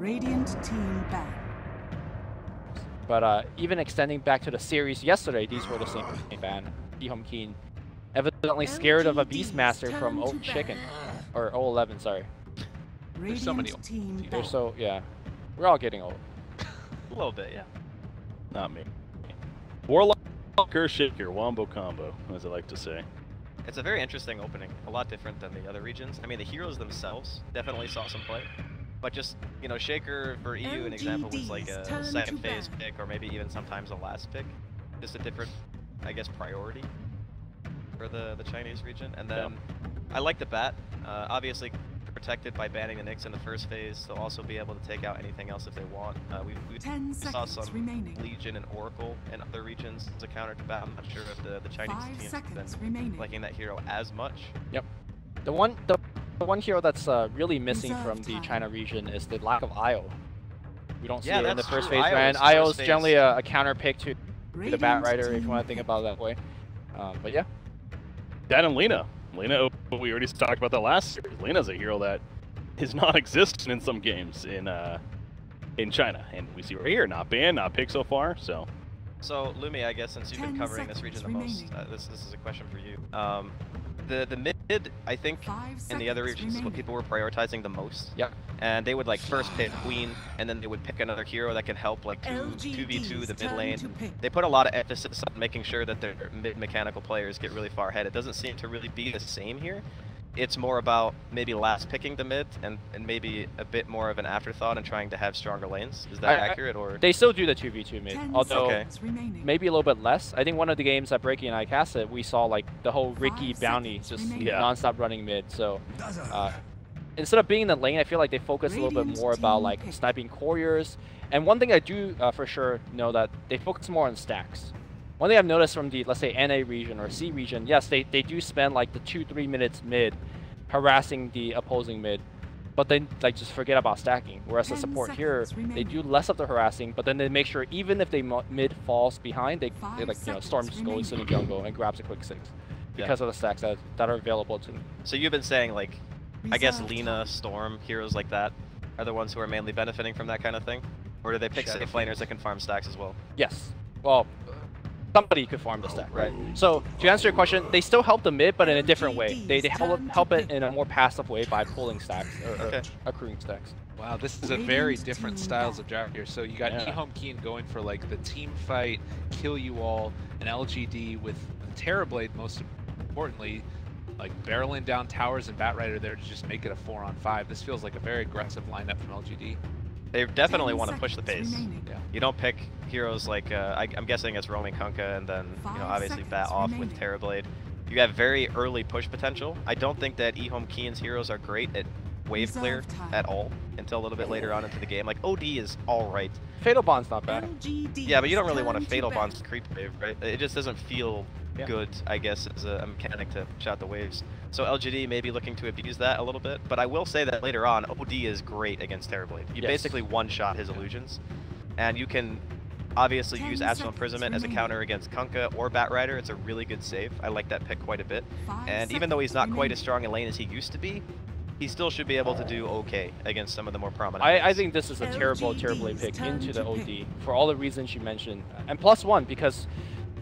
Radiant team ban. But even extending back to the series yesterday, these were the same ban. Ehome.K evidently scared of a Beastmaster from Old Chicken. Or 011, sorry. There's so many team They're so, yeah. We're all getting old. A little bit, yeah. Not me. Warlock or Shaker, wombo combo, as I like to say. It's a very interesting opening, a lot different than the other regions. I mean, the heroes themselves definitely saw some play, but just, you know, Shaker for EU, an example, was like a second phase pick, or maybe even sometimes a last pick. Just a different, I guess, priority for the Chinese region. And then I like the bat. Obviously protected by banning the Nyx in the first phase. They'll also be able to take out anything else if they want. We saw some Legion and Oracle in other regions as a counter to bat. I'm not sure if the Chinese teams have been liking that hero as much. Yep. The one hero that's really missing from the China region is the lack of IO. We don't see it in the first phase, man. IO is generally a counter pick to the Bat Rider, if you want to think about it that way. But yeah. That and Lina. Lina, we already talked about that last series. Lina's a hero that is non-existent in some games in China, and we see right here, not banned, not picked so far. So Lumi, I guess since you've been covering this region the most, this is a question for you. The mid, I think, in the other regions is what people were prioritizing the most. Yep. And they would like first pick Queen, and then they would pick another hero that can help like 2v2 the mid lane. They put a lot of emphasis on making sure that their mid mechanical players get really far ahead. It doesn't seem to really be the same here. It's more about maybe last picking the mid and maybe a bit more of an afterthought and trying to have stronger lanes. Is that accurate, or? They still do the 2v2 mid, although maybe a little bit less. I think one of the games that Breaky and I casted, we saw like the whole Ricky bounty just non-stop running mid. So instead of being in the lane, I feel like they focus a little bit more about like sniping couriers. And one thing I do for sure know that they focus more on stacks. One thing I've noticed from the, let's say, NA region or C region, yes, they do spend like the 2-3 minutes mid harassing the opposing mid, but then like just forget about stacking. Whereas the support here, they do less of the harassing, but then they make sure even if they mid falls behind, they like, you know, Storm just goes to the jungle and grabs a quick 6 because of the stacks that are available to them. So you've been saying like, I guess Lina, Storm, heroes like that are the ones who are mainly benefiting from that kind of thing? Or do they pick safe laners that can farm stacks as well? Yes. Well, somebody could farm the stack, right? So to answer your question, they still help the mid, but in a different way. They help it in a more passive way by pulling stacks or accruing stacks. Wow, this is a very different styles of draft here. So you got Ehome.K going for like the team fight, kill you all, and LGD with Terrorblade, most importantly, like barreling down towers and Bat Rider there to just make it a 4-on-5. This feels like a very aggressive lineup from LGD. They definitely want to push the pace. Yeah. You don't pick heroes like, I'm guessing it's roaming Kunkka and then, you know, obviously Bat off with Terrorblade. You have very early push potential. I don't think that Ehome.K's heroes are great at wave clear at all until a little bit later on into the game. Like, OD is alright. Fatal Bond's not bad. Yeah, but you don't really want a Fatal Bond creep wave, right? It just doesn't feel good, I guess, as a mechanic to shot the waves. So LGD may be looking to abuse that a little bit, but I will say that later on, OD is great against Terrorblade. You basically one-shot his illusions, and you can obviously use Astral Imprisonment as a counter against Kunkka or Bat Rider. It's a really good save. I like that pick quite a bit. And even though he's not quite as strong in lane as he used to be, he still should be able to do okay against some of the more prominent I think this is a terrible Terrorblade pick into the OD for all the reasons you mentioned. And +1 because,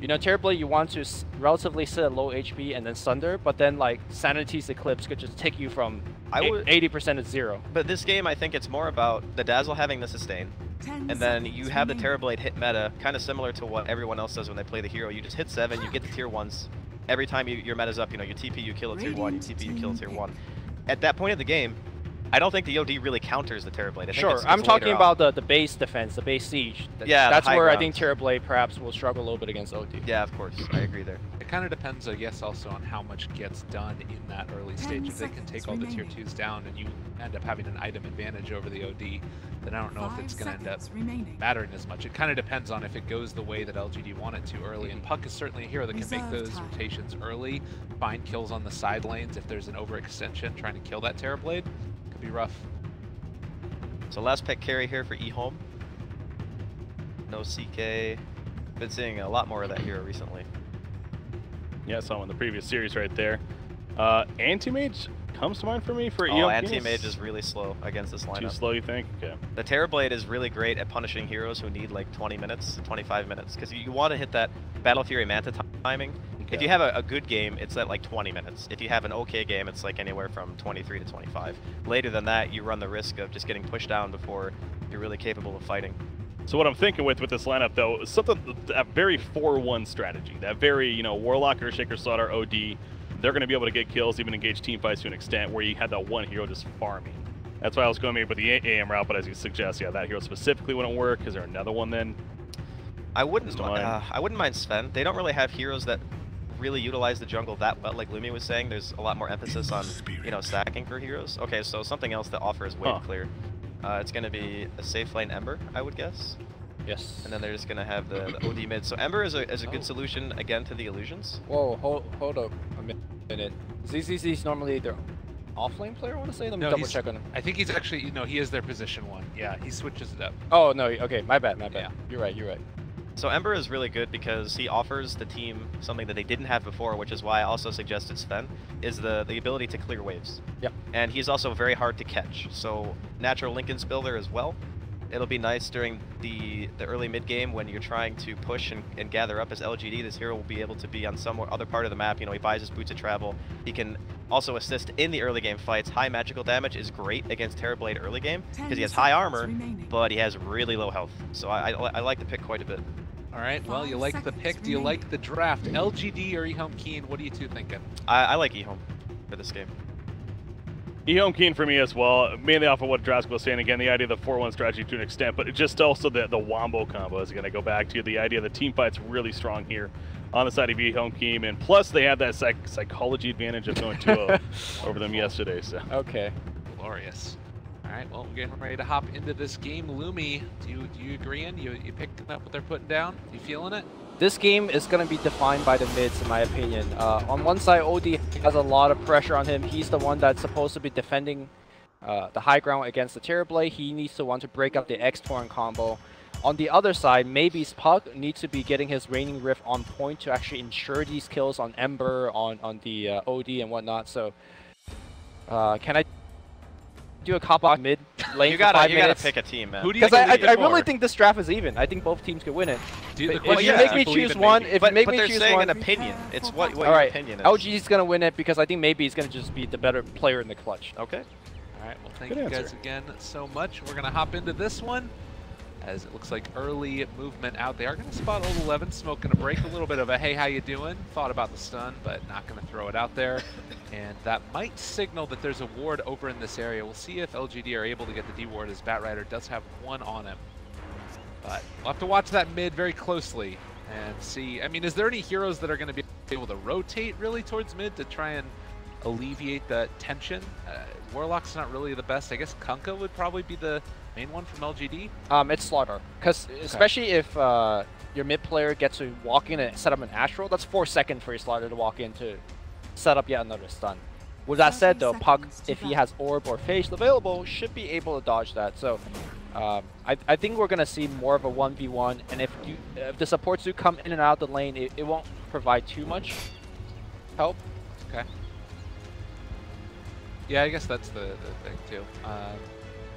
you know, Terrorblade, you want to relatively sit at low HP and then Sunder, but then like Sanity's Eclipse could just take you from 80% to 0. But this game, I think it's more about the Dazzle having the sustain, and then you have the Terrorblade hit meta, kind of similar to what everyone else does when they play the hero. You just hit 7, you get the tier 1s. Every time your meta's up, you know, you TP, you kill a tier 1, you TP, you kill a tier 1. At that point of the game, I don't think the OD really counters the Terrorblade. Sure, I'm talking about the base defense, the base siege. That's where I think Terrorblade perhaps will struggle a little bit against OD. Yeah, of course, I agree there. It kind of depends, I guess, also on how much gets done in that early stage. If they can take all the tier 2s down and you end up having an item advantage over the OD, then I don't know if it's going to end up mattering as much. It kind of depends on if it goes the way that LGD want it to early. And Puck is certainly a hero that can make those rotations early, find kills on the side lanes if there's an overextension trying to kill that Terrorblade. Could be rough. So last pick carry here for Ehome. No CK. Been seeing a lot more of that hero recently. Yeah, I saw him in the previous series right there. Anti-Mage comes to mind for me for Oh, Ehome.K. anti-mage is really slow against this lineup. Too slow, you think? Okay. The Terrorblade is really great at punishing heroes who need like 20 minutes, 25 minutes, because you want to hit that Battle Fury Manta timing. Okay. If you have a good game, it's at like 20 minutes. If you have an okay game, it's like anywhere from 23 to 25. Later than that, you run the risk of just getting pushed down before you're really capable of fighting. So what I'm thinking with this lineup, though, is something, that very 4-1 strategy. That very, you know, Warlock, Earthshaker, Slaughter, OD, they're going to be able to get kills, even engage team fights to an extent where you had that one hero just farming. That's why I was going maybe with the AM route, but as you suggest, yeah, that hero specifically wouldn't work. Is there another one then? I wouldn't mind Sven. They don't really have heroes that really utilize the jungle that well, like Lumi was saying. There's a lot more emphasis on, you know, stacking for heroes. Okay, so something else that offers wave clear. It's going to be a safe lane Ember, I would guess. Yes. And then they're just going to have the OD mid. So Ember is a good solution, again, to the illusions. Whoa, hold up a minute. ZZZ's normally their off-lane player, I want to say? Let me double check on him. I think he's actually, you know, he is their position 1. Yeah, he switches it up. Oh, no, okay, my bad. Yeah. You're right. So Ember is really good because he offers the team something that they didn't have before, which is why I also suggested Sven, is the ability to clear waves. Yep. And he's also very hard to catch. So natural Linken's builder as well. It'll be nice during the early mid game when you're trying to push and gather up as LGD. This hero will be able to be on some other part of the map. You know, he buys his boots of travel. He can also assist in the early game fights. High magical damage is great against Terrorblade early game because he has high armor, but he has really low health. So I like the pick quite a bit. All right, well, you like the pick. Do you like the draft? LGD or Ehome.K? What are you two thinking? I like Ehome for this game. Ehome.K for me as well, mainly off of what Drask was saying. Again, the idea of the 4-1 strategy to an extent, but just also the wombo combo is going to go back to the idea the team fight's really strong here on the side of Ehome.K, and plus they had that psychology advantage of going 2-0 over them yesterday. So okay, glorious. All right, well, we're getting ready to hop into this game. Lumi, do you agreeing? You picking up what they're putting down? You feeling it? This game is going to be defined by the mids, in my opinion. On one side, OD has a lot of pressure on him. He's the one that's supposed to be defending the high ground against the Terrorblade. He needs to want to break up the X-Torrent combo. On the other side, maybe's Puck needs to be getting his Raining Rift on point to actually ensure these kills on Ember, on the OD and whatnot. So, can I do a cop-out mid lane for 5 minutes? You gotta pick a team, man. Because I really think this draft is even. I think both teams could win it. If you make me choose one, but they're saying an opinion. It's what your opinion is. LG is gonna win it because I think maybe he's gonna just be the better player in the clutch. Okay. All right. Well, thank you guys again so much. We're gonna hop into this one, as it looks like early movement out. They are gonna spot Old 11, smoking a break. A little bit of a hey, how you doing? Thought about the stun, but not gonna throw it out there. And that might signal that there's a ward over in this area. We'll see if LGD are able to get the D ward, as Batrider does have one on him. But we'll have to watch that mid very closely and see. I mean, is there any heroes that are going to be able to rotate really towards mid to try and alleviate the tension? Warlock's not really the best. I guess Kunkka would probably be the main one from LGD. It's Slaughter, because especially if your mid player gets to walk in and set up an Astral, that's 4 seconds for your Slaughter to walk in to set up yet another stun. With that said, though, Puck, if he has Orb or Phase available, should be able to dodge that. So I think we're going to see more of a 1v1, and if the supports do come in and out of the lane, it won't provide too much help. Okay. Yeah, I guess that's the thing, too.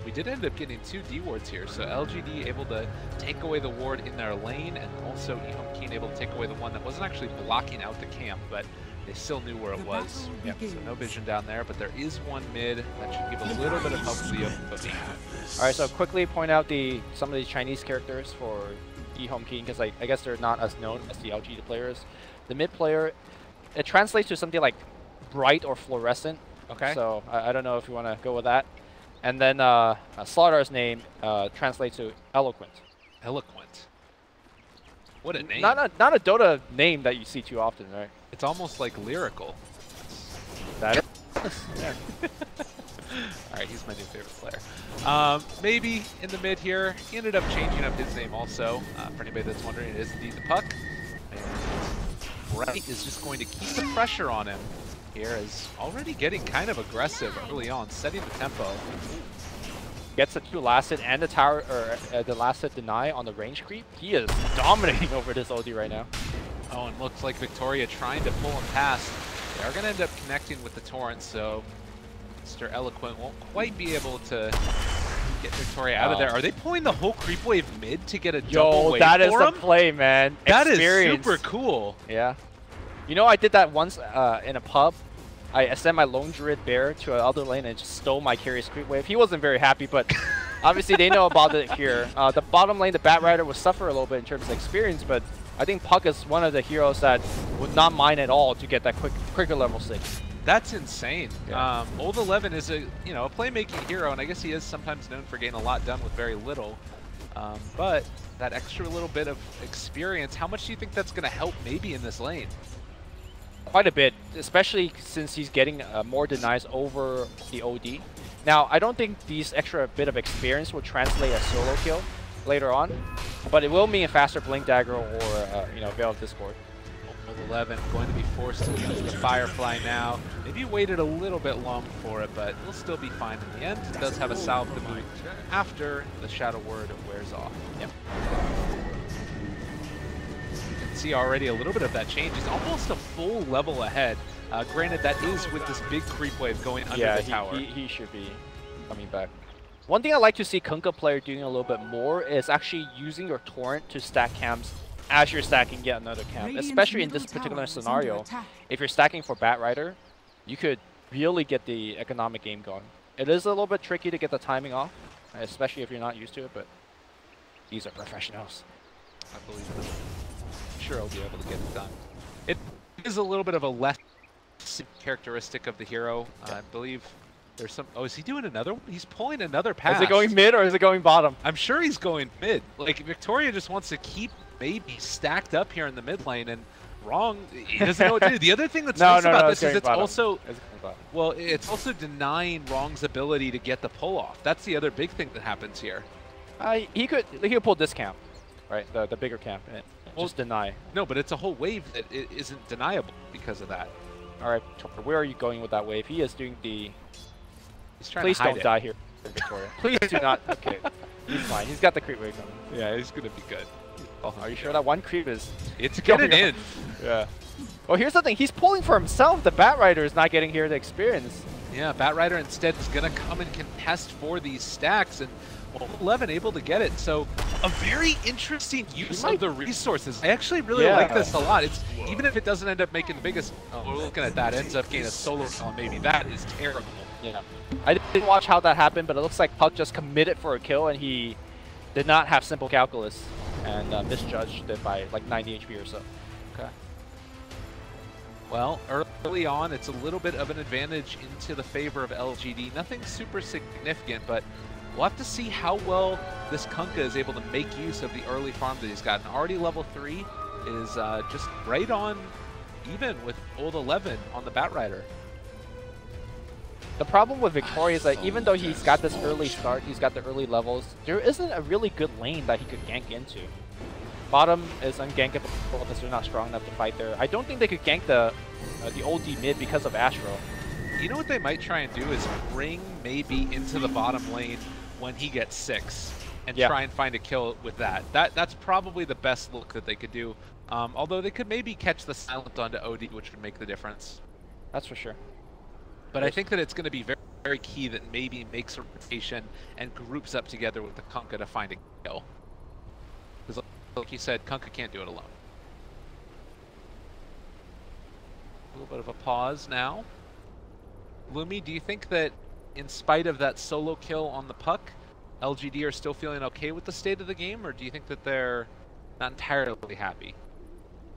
We did end up getting 2 D wards here, so LGD able to take away the ward in their lane, and also Ehome.K able to take away the one that wasn't actually blocking out the camp, but they still knew where it was. Yep. So no vision down there, but there is one mid that should give a little bit of help to the open team. All right, so quickly point out some of these Chinese characters for Ehome.K, because I guess they're not as known as the LGD players. The mid player, it translates to something like bright or fluorescent. Okay. So I don't know if you want to go with that. And then Slaughter's name translates to eloquent. Eloquent. What a name. Not a Dota name that you see too often, right? It's almost like lyrical. That is. Yeah. All right, he's my new favorite player. Maybe in the mid here, he ended up changing up his name also. For anybody that's wondering, it is indeed the Puck. And Bright is just going to keep the pressure on him here, is already getting kind of aggressive early on, setting the tempo. Gets the 2 last hit and the tower, or the last hit deny on the range creep. He is dominating over this OD right now. Oh, and looks like Victoria trying to pull him past. They are going to end up connecting with the torrent, so Mr. Eloquent won't quite be able to get Victoria out of there. Are they pulling the whole creep wave mid to get a double wave that is for the him? play, man. That Experience. is super cool. Yeah. You know, I did that once in a pub. I sent my lone druid bear to another lane and just stole my carry's creep wave. He wasn't very happy, but obviously they know about it here. The bottom lane, the Bat Rider, will suffer a little bit in terms of experience, but I think Puck is one of the heroes that would not mind at all to get that quicker level 6. That's insane. Yeah. Old 11 is a a playmaking hero, and I guess he is sometimes known for getting a lot done with very little. But that extra little bit of experience, how much do you think that's going to help maybe in this lane? Quite a bit, especially since he's getting more denies over the OD. Now, I don't think these extra bit of experience will translate a solo kill later on, but it will mean a faster Blink Dagger or Veil of Discord. Old 11 going to be forced to use the Firefly now. Maybe waited a little bit long for it, but he'll still be fine in the end. It does have a salve to boot after the Shadow Word wears off. Yep. See already a little bit of that change. He's almost a full level ahead. Granted, that is with this big creep wave going under the tower. He should be coming back. One thing I like to see Kunkka player doing a little bit more is actually using your torrent to stack camps as you're stacking yet another camp. Especially in this particular scenario, if you're stacking for Bat Rider, you could really get the economic game going. It is a little bit tricky to get the timing off, especially if you're not used to it, but these are professionals. I believe it. Sure I'll be able to get it done. It is a little bit of a less characteristic of the hero. I believe there's some... Oh, is he doing another one? He's pulling another pass. Is it going mid or is it going bottom? I'm sure he's going mid. Like, Victoria just wants to keep maybe stacked up here in the mid lane, and wrong, he doesn't know what to do. The other thing that's nice about this is it's also... Well, it's also denying Wrong's ability to get the pull off. That's the other big thing that happens here. He could pull this camp, right? The bigger camp. Well, just deny. No, but it's a whole wave that isn't deniable because of that. All right, where are you going with that wave? He is doing the... He's trying Please to hide don't die here, Victoria. Please do not. Okay, he's fine. He's got the creep wave coming. Yeah, he's going to be good. Oh, are you sure that one creep is... It's getting in. Yeah. Well, here's the thing. He's pulling for himself. The Bat Rider is not getting here to experience. Yeah, Bat Rider instead is going to come and contest for these stacks, and 11 able to get it. So a very interesting use of the resources. I actually really like this a lot. It's even if it doesn't end up making the biggest, we're looking at that, ends up getting a solo kill, maybe that is terrible. Yeah. I didn't watch how that happened, but it looks like Puck just committed for a kill, and he did not have simple calculus and misjudged it by like 90 HP or so. Okay. Well, early on, it's a little bit of an advantage into the favor of LGD. Nothing super significant, but we'll have to see how well this Kunkka is able to make use of the early farm that he's gotten. Already level 3 is just right on even with old 11 on the Bat Rider. The problem with Victoria is that even though he's got this early start, he's got the early levels, there isn't a really good lane that he could gank into. Bottom is ungankable because they're not strong enough to fight there. I don't think they could gank the OD mid because of Astro. You know what they might try and do is bring maybe into the bottom lane when he gets 6 and try and find a kill with that. That's probably the best look that they could do. Although they could maybe catch the silent onto OD, which would make the difference. That's for sure. But I think that it's going to be very, very key that maybe makes a rotation and groups up together with the Kunkka to find a kill. Because like you said, Kunkka can't do it alone. A little bit of a pause now. Lumi, do you think that in spite of that solo kill on the Puck, LGD are still feeling okay with the state of the game, or do you think that they're not entirely happy?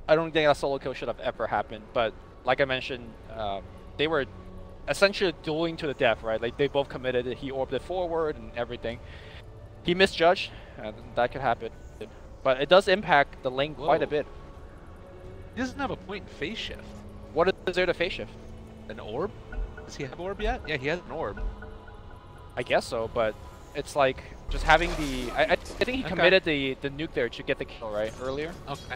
I don't think that solo kill should have ever happened, but like I mentioned, they were essentially dueling to the death, right? Like they both committed it. He orbited forward and everything. He misjudged, and that could happen. But it does impact the lane quite a bit. He doesn't have a point in phase shift. What is there to phase shift? An orb? Does he have orb yet? Yeah, he has an orb. I guess so, but it's like just having the... I think he committed the nuke there to get the kill, right? Earlier. Okay.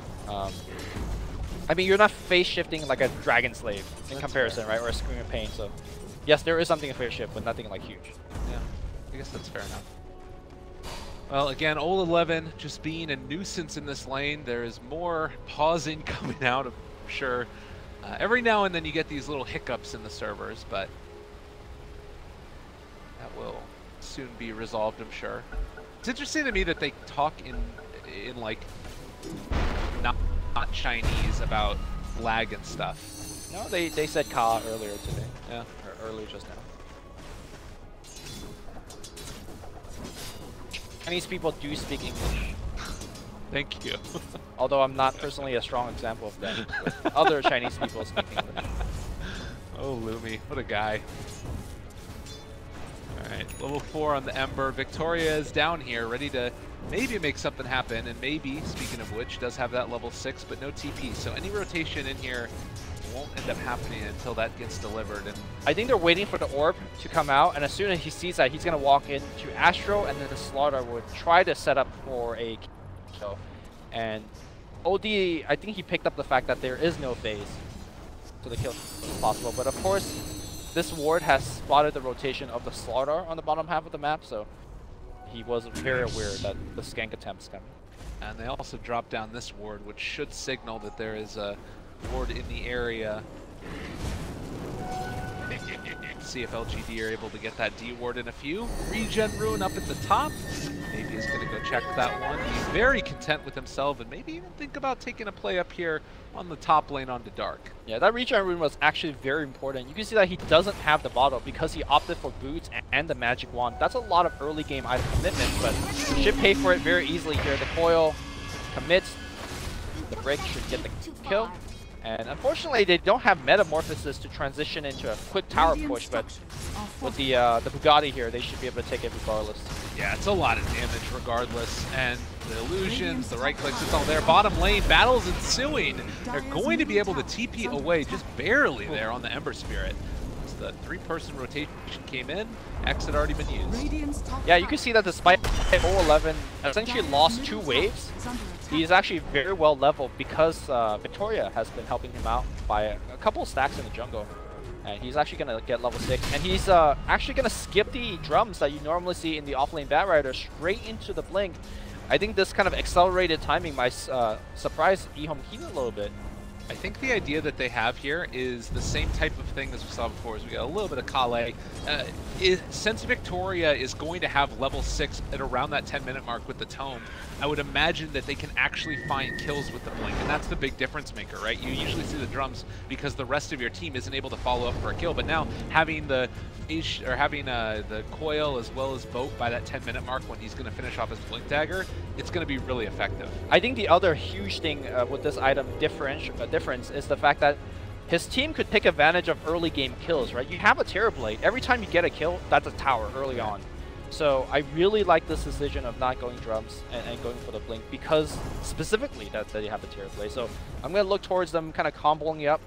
I mean, you're not phase shifting like a Dragon Slave in comparison, right? Or a Scream of Pain, so... Yes, there is something in phase shift, but nothing like huge. Yeah, I guess that's fair enough. Well, again, old 11 just being a nuisance in this lane. There is more pausing coming out, I'm sure. Every now and then you get these little hiccups in the servers, but soon be resolved, I'm sure. It's interesting to me that they talk in like not Chinese about lag and stuff. No, they said Ka earlier today. Yeah, or earlier just now. Chinese people do speak English. Thank you. Although I'm not personally a strong example of that. Other Chinese people speak English. Oh, Lumi, what a guy. Alright, level 4 on the Ember. Victoria is down here, ready to maybe make something happen, and maybe, speaking of which, does have that level 6, but no TP. So any rotation in here won't end up happening until that gets delivered. And I think they're waiting for the orb to come out, and as soon as he sees that, he's going to walk into Astro, and then the Slaughter would try to set up for a kill. And OD, I think he picked up the fact that there is no phase, so the kill is possible. But of course, this ward has spotted the rotation of the Slaughter on the bottom half of the map, so he was very aware that the skank attempt is coming. And they also dropped down this ward, which should signal that there is a ward in the area. See if LGD are able to get that D ward in a few. Regen rune up at the top. Maybe he's going to go check that one. He's very content with himself and maybe even think about taking a play up here on the top lane onto Dark. Yeah, that regen rune was actually very important. You can see that he doesn't have the bottle because he opted for boots and the magic wand. That's a lot of early game item commitment, but should pay for it very easily here. The coil commits. The break should get the kill. And unfortunately, they don't have Metamorphosis to transition into a quick tower push, but with the Bugatti here, they should be able to take it regardless. Yeah, it's a lot of damage regardless, and the illusions, the right clicks, it's all there. Bottom lane, battles ensuing. They're going to be able to TP away just barely there on the Ember Spirit. As the 3-person rotation came in, X had already been used. Yeah, you can see that despite 0-11 essentially lost 2 waves, he's actually very well leveled because Victoria has been helping him out by a couple of stacks in the jungle. And he's actually going to get level 6. And he's actually going to skip the drums that you normally see in the offlane Batrider straight into the blink. I think this kind of accelerated timing might surprise Ehome.K a little bit. I think the idea that they have here is the same type of thing as we saw before. As we got a little bit of Kale. Since Victoria is going to have level 6 at around that 10-minute mark with the Tome, I would imagine that they can actually find kills with the Blink, and that's the big difference maker, right? You usually see the drums because the rest of your team isn't able to follow up for a kill, but now having the coil as well as Boat by that 10-minute mark when he's going to finish off his Blink Dagger, it's going to be really effective. I think the other huge thing with this item difference is the fact that his team could take advantage of early game kills, right? You have a Terrorblade. Every time you get a kill, that's a tower early on. So I really like this decision of not going drums and going for the Blink because specifically that they have the Terrorblade. So I'm going to look towards them kind of comboing up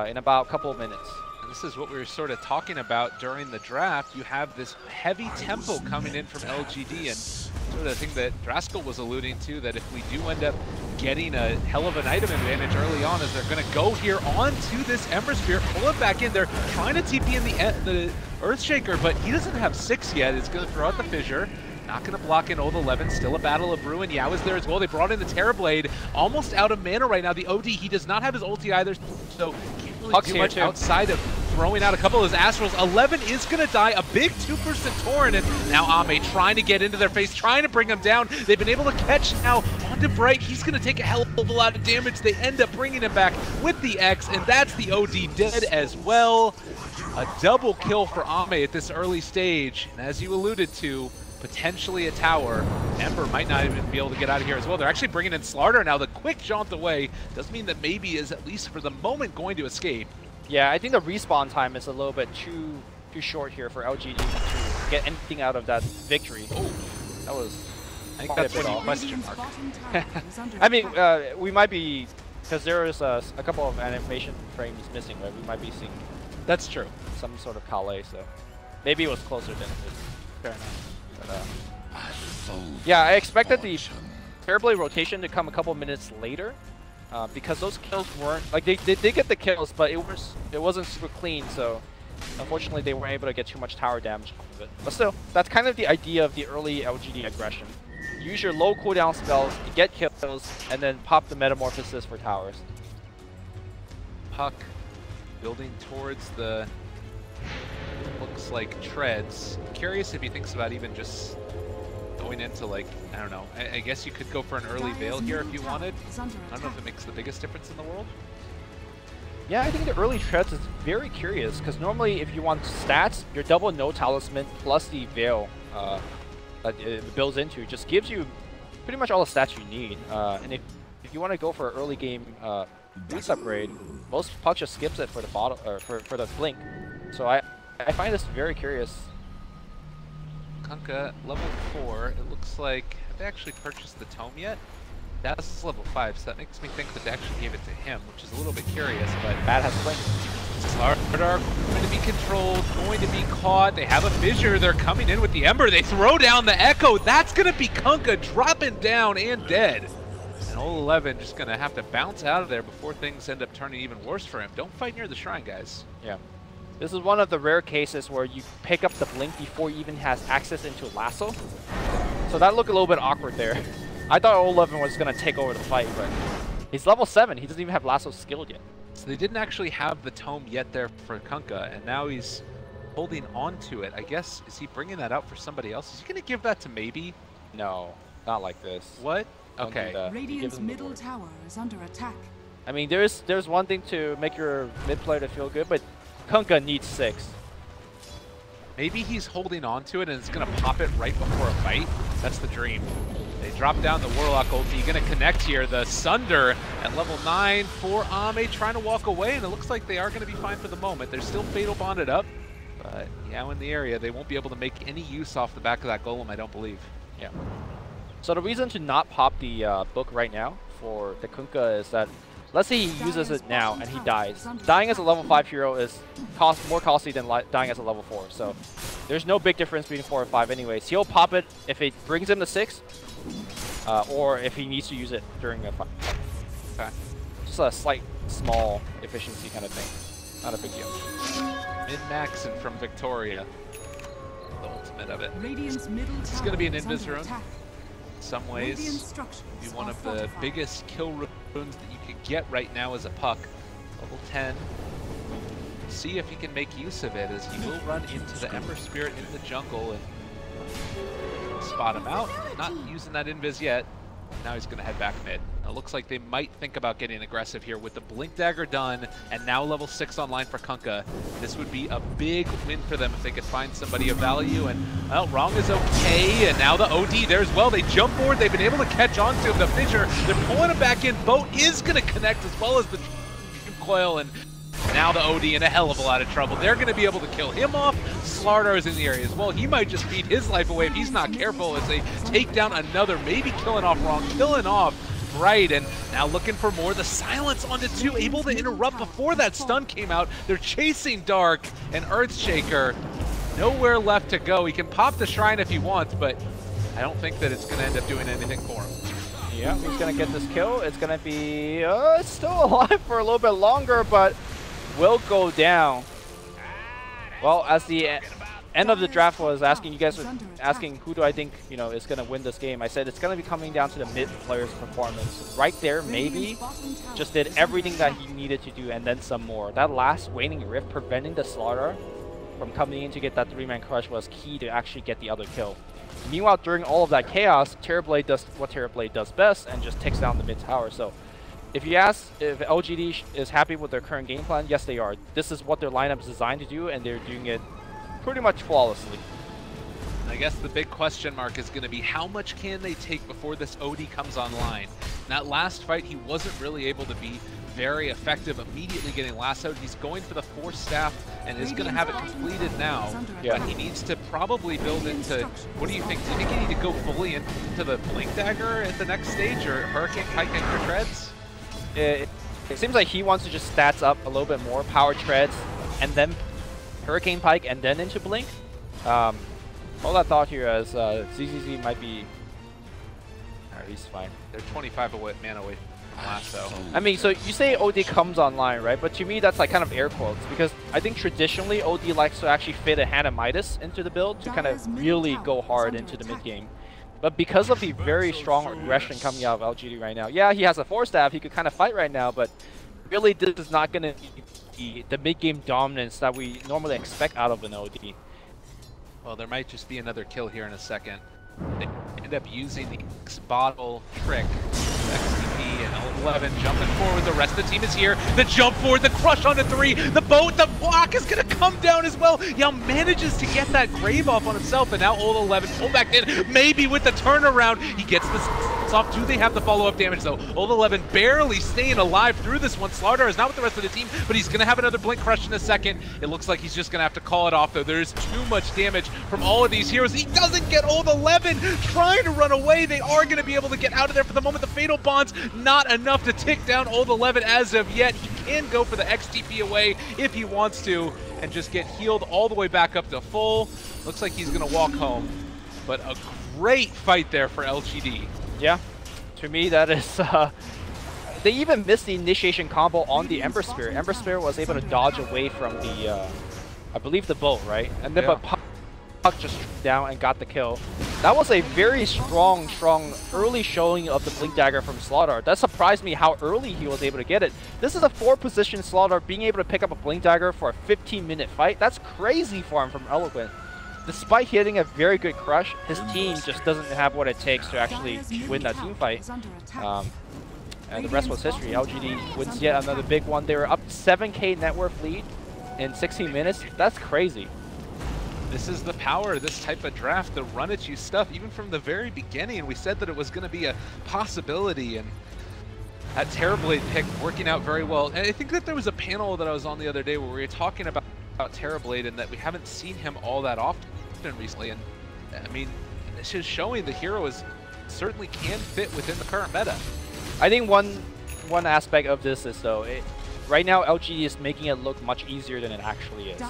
in about a couple of minutes. And this is what we were sort of talking about during the draft. You have this heavy tempo coming in from LGD, and sort of the thing that Draskell was alluding to, that if we do end up getting a hell of an item advantage early on, is they're going to go here onto this Ember Spear, pull it back in. They're trying to TP in the Earthshaker, but he doesn't have 6 yet. It's going to throw out the Fissure. Not going to block in 0-11. Still a Battle of Ruin. Yao is there as well. They brought in the Terrorblade. Almost out of mana right now. The OD, he does not have his ulti either, so can't really do much outside of throwing out a couple of his Astrals. 11 is going to die. A big 2% Torrent, and now Ehome trying to get into their face, trying to bring him down. They've been able to catch now onto Bright. He's going to take a hell of a lot of damage. They end up bringing him back with the X, and that's the OD dead as well. A double kill for Ehome at this early stage, and as you alluded to, potentially a tower. Ember might not even be able to get out of here as well. They're actually bringing in Slaughter now. The quick jaunt away does mean that maybe is, at least for the moment, going to escape. Yeah, I think the respawn time is a little bit too short here for LGD to get anything out of that victory. Oh, that was... I think that's a question mark. I mean, we might be... Because there is a couple of animation frames missing, right? We might be seeing... That's true. Some sort of Kale, so... Maybe it was closer than it is. Fair enough. But, yeah, I expected the Terrorblade rotation to come a couple minutes later, because those kills weren't like they did get the kills, but it wasn't super clean. So unfortunately, they weren't able to get too much tower damage off of it. But still, that's kind of the idea of the early LGD aggression. Use your low cooldown spells to get kills, and then pop the Metamorphosis for towers. Puck building towards the looks like treads. Curious if he thinks about even just going into, like, I don't know. I guess you could go for an early Veil here if you wanted. I don't know if it makes the biggest difference in the world. Yeah, I think the early treads is very curious, because normally if you want stats, your double no talisman plus the Veil that it builds into just gives you pretty much all the stats you need. And if you want to go for an early game boost upgrade, most puck just skips it for the bottle or for the blink. So I find this very curious. Kunkka, level 4. It looks like, have they actually purchased the tome yet? That's level 5, so that makes me think that they actually gave it to him, which is a little bit curious, but Bad has blink. Slardar going to be controlled, going to be caught. They have a fissure. They're coming in with the Ember. They throw down the Echo. That's going to be Kunkka dropping down and dead. And 11 just going to have to bounce out of there before things end up turning even worse for him. Don't fight near the shrine, guys. Yeah. This is one of the rare cases where you pick up the blink before he even has access into lasso. So that looked a little bit awkward there. I thought 11 was going to take over the fight, but he's level 7. He doesn't even have lasso skilled yet. So they didn't actually have the tome yet there for Kunkka, and now he's holding on to it. I guess, is he bringing that out for somebody else? Is he going to give that to maybe? No, not like this. What? Don't Okay. Radiant's middle tower is under attack. I mean, there's one thing to make your mid player to feel good, but Kunkka needs 6. Maybe he's holding on to it and it's going to pop it right before a fight. That's the dream. They drop down the Warlock ulti. Going to connect here. The Sunder at level 9 for Ame trying to walk away, and it looks like they are going to be fine for the moment. They're still Fatal bonded up, but now in the area, they won't be able to make any use off the back of that Golem, I don't believe. Yeah. So the reason to not pop the book right now for the Kunkka is that, let's say he uses it now and he dies. Dying as a level 5 hero is more costly than dying as a level 4. So there's no big difference between 4 and 5 anyways. He'll pop it if it brings him to 6, or if he needs to use it during a fight. Okay. Just a slight, small efficiency kind of thing. Not a big deal. Min-maxing from Victoria. The ultimate of it. Radiant's middle It's going to be an Invis rune. In some ways, be one of the biggest kill runes that you could get right now as a puck. Level 10. See if he can make use of it, as he will run into the Ember Spirit in the jungle and spot him out. Not using that invis yet. Now he's going to head back mid. It looks like they might think about getting aggressive here with the Blink Dagger done and now level 6 online for Kunkka. This would be a big win for them if they could find somebody of value. And, well, Wrong is okay, and now the OD there as well. They jump forward. They've been able to catch on to the fissure. They're pulling him back in. Boat is going to connect as well as the coil, and now the OD in a hell of a lot of trouble. They're going to be able to kill him off. Slardar is in the area as well. He might just feed his life away if he's not careful as they take down another, maybe killing off Wrong, killing off Bright, and now looking for more. The silence onto 2, able to interrupt before that stun came out. They're chasing Dark and Earthshaker. Nowhere left to go. He can pop the Shrine if he wants, but I don't think that it's going to end up doing anything for him. Yeah, he's going to get this kill. It's going to be still alive for a little bit longer, but will go down. Well, as the end of the draft was asking, you guys were asking who do I think, you know, is going to win this game. I said it's going to be coming down to the mid player's performance. Right there, maybe, just did everything that he needed to do and then some more. That last Waning Rift preventing the Slardar from coming in to get that 3-man crush was key to actually get the other kill. Meanwhile, during all of that chaos, Terrorblade does what Terrorblade does best and just takes down the mid tower. So if you ask if LGD is happy with their current game plan, yes they are. This is what their lineup is designed to do, and they're doing it pretty much flawlessly. I guess the big question mark is going to be how much can they take before this OD comes online. In that last fight, he wasn't really able to be very effective immediately getting lassoed. He's going for the Force Staff and is going to have it completed now. Yeah. But he needs to probably build into, what do you think? Do you think he need to go fully into the Blink Dagger at the next stage, or Hurricane Pike and Treads? It seems like he wants to just stats up a little bit more, power Treads, and then Hurricane Pike, and then into Blink. Hold that thought here, as ZZZ might be... Alright, he's fine. They're 25 mana away from lasso. I mean, so you say OD comes online, right? But to me, that's like kind of air quotes, because I think traditionally OD likes to actually fit a Hand of Midas into the build to kind of really go hard into the mid game. But because of the very strong aggression coming out of LGD right now, yeah, he has a Force Staff, he could kind of fight right now, but really this is not going to be the mid-game dominance that we normally expect out of an OD. Well, there might just be another kill here in a second. They end up using the X-Bottle trick. XTP and 11 jumping forward. The rest of the team is here. The jump forward, the crush on the 3. The block is going to come down as well. Yao manages to get that grave off on himself, and now Old 11 pull back in, maybe with the turnaround. He gets this off. Do they have the follow-up damage though? Old 11 barely staying alive through this one. Slardar is not with the rest of the team, but he's going to have another blink crush in a second. It looks like he's just going to have to call it off though. There's too much damage from all of these heroes. He doesn't get Old 11 trying to run away. They are going to be able to get out of there for the moment. The Fatal Bonds, not enough to tick down Old 11 as of yet. He can go for the XTP away if he wants to and just get healed all the way back up to full. Looks like he's going to walk home, but a great fight there for LGD. Yeah, to me that is, they even missed the initiation combo on the Ember Spirit. Ember Spirit was able to dodge away from the, I believe the bolt, right? And then but Puck just down and got the kill. That was a very strong early showing of the Blink Dagger from Slardar. That surprised me how early he was able to get it. This is a 4-position Slardar being able to pick up a Blink Dagger for a 15-minute fight. That's crazy for him from Eloquent. Despite hitting a very good crush, his team just doesn't have what it takes to actually win that team fight. And the rest was history. LGD wins yet another big one. They were up 7K net worth lead in 16 minutes. That's crazy. This is the power of this type of draft, the run-at-you stuff. Even from the very beginning, we said that it was going to be a possibility, and that Terrorblade pick working out very well. And I think that there was a panel that I was on the other day where we were talking about Terrorblade and that we haven't seen him all that often recently. And I mean, this is showing the hero is certainly can fit within the current meta. I think one aspect of this is though, right now LGD is making it look much easier than it actually is.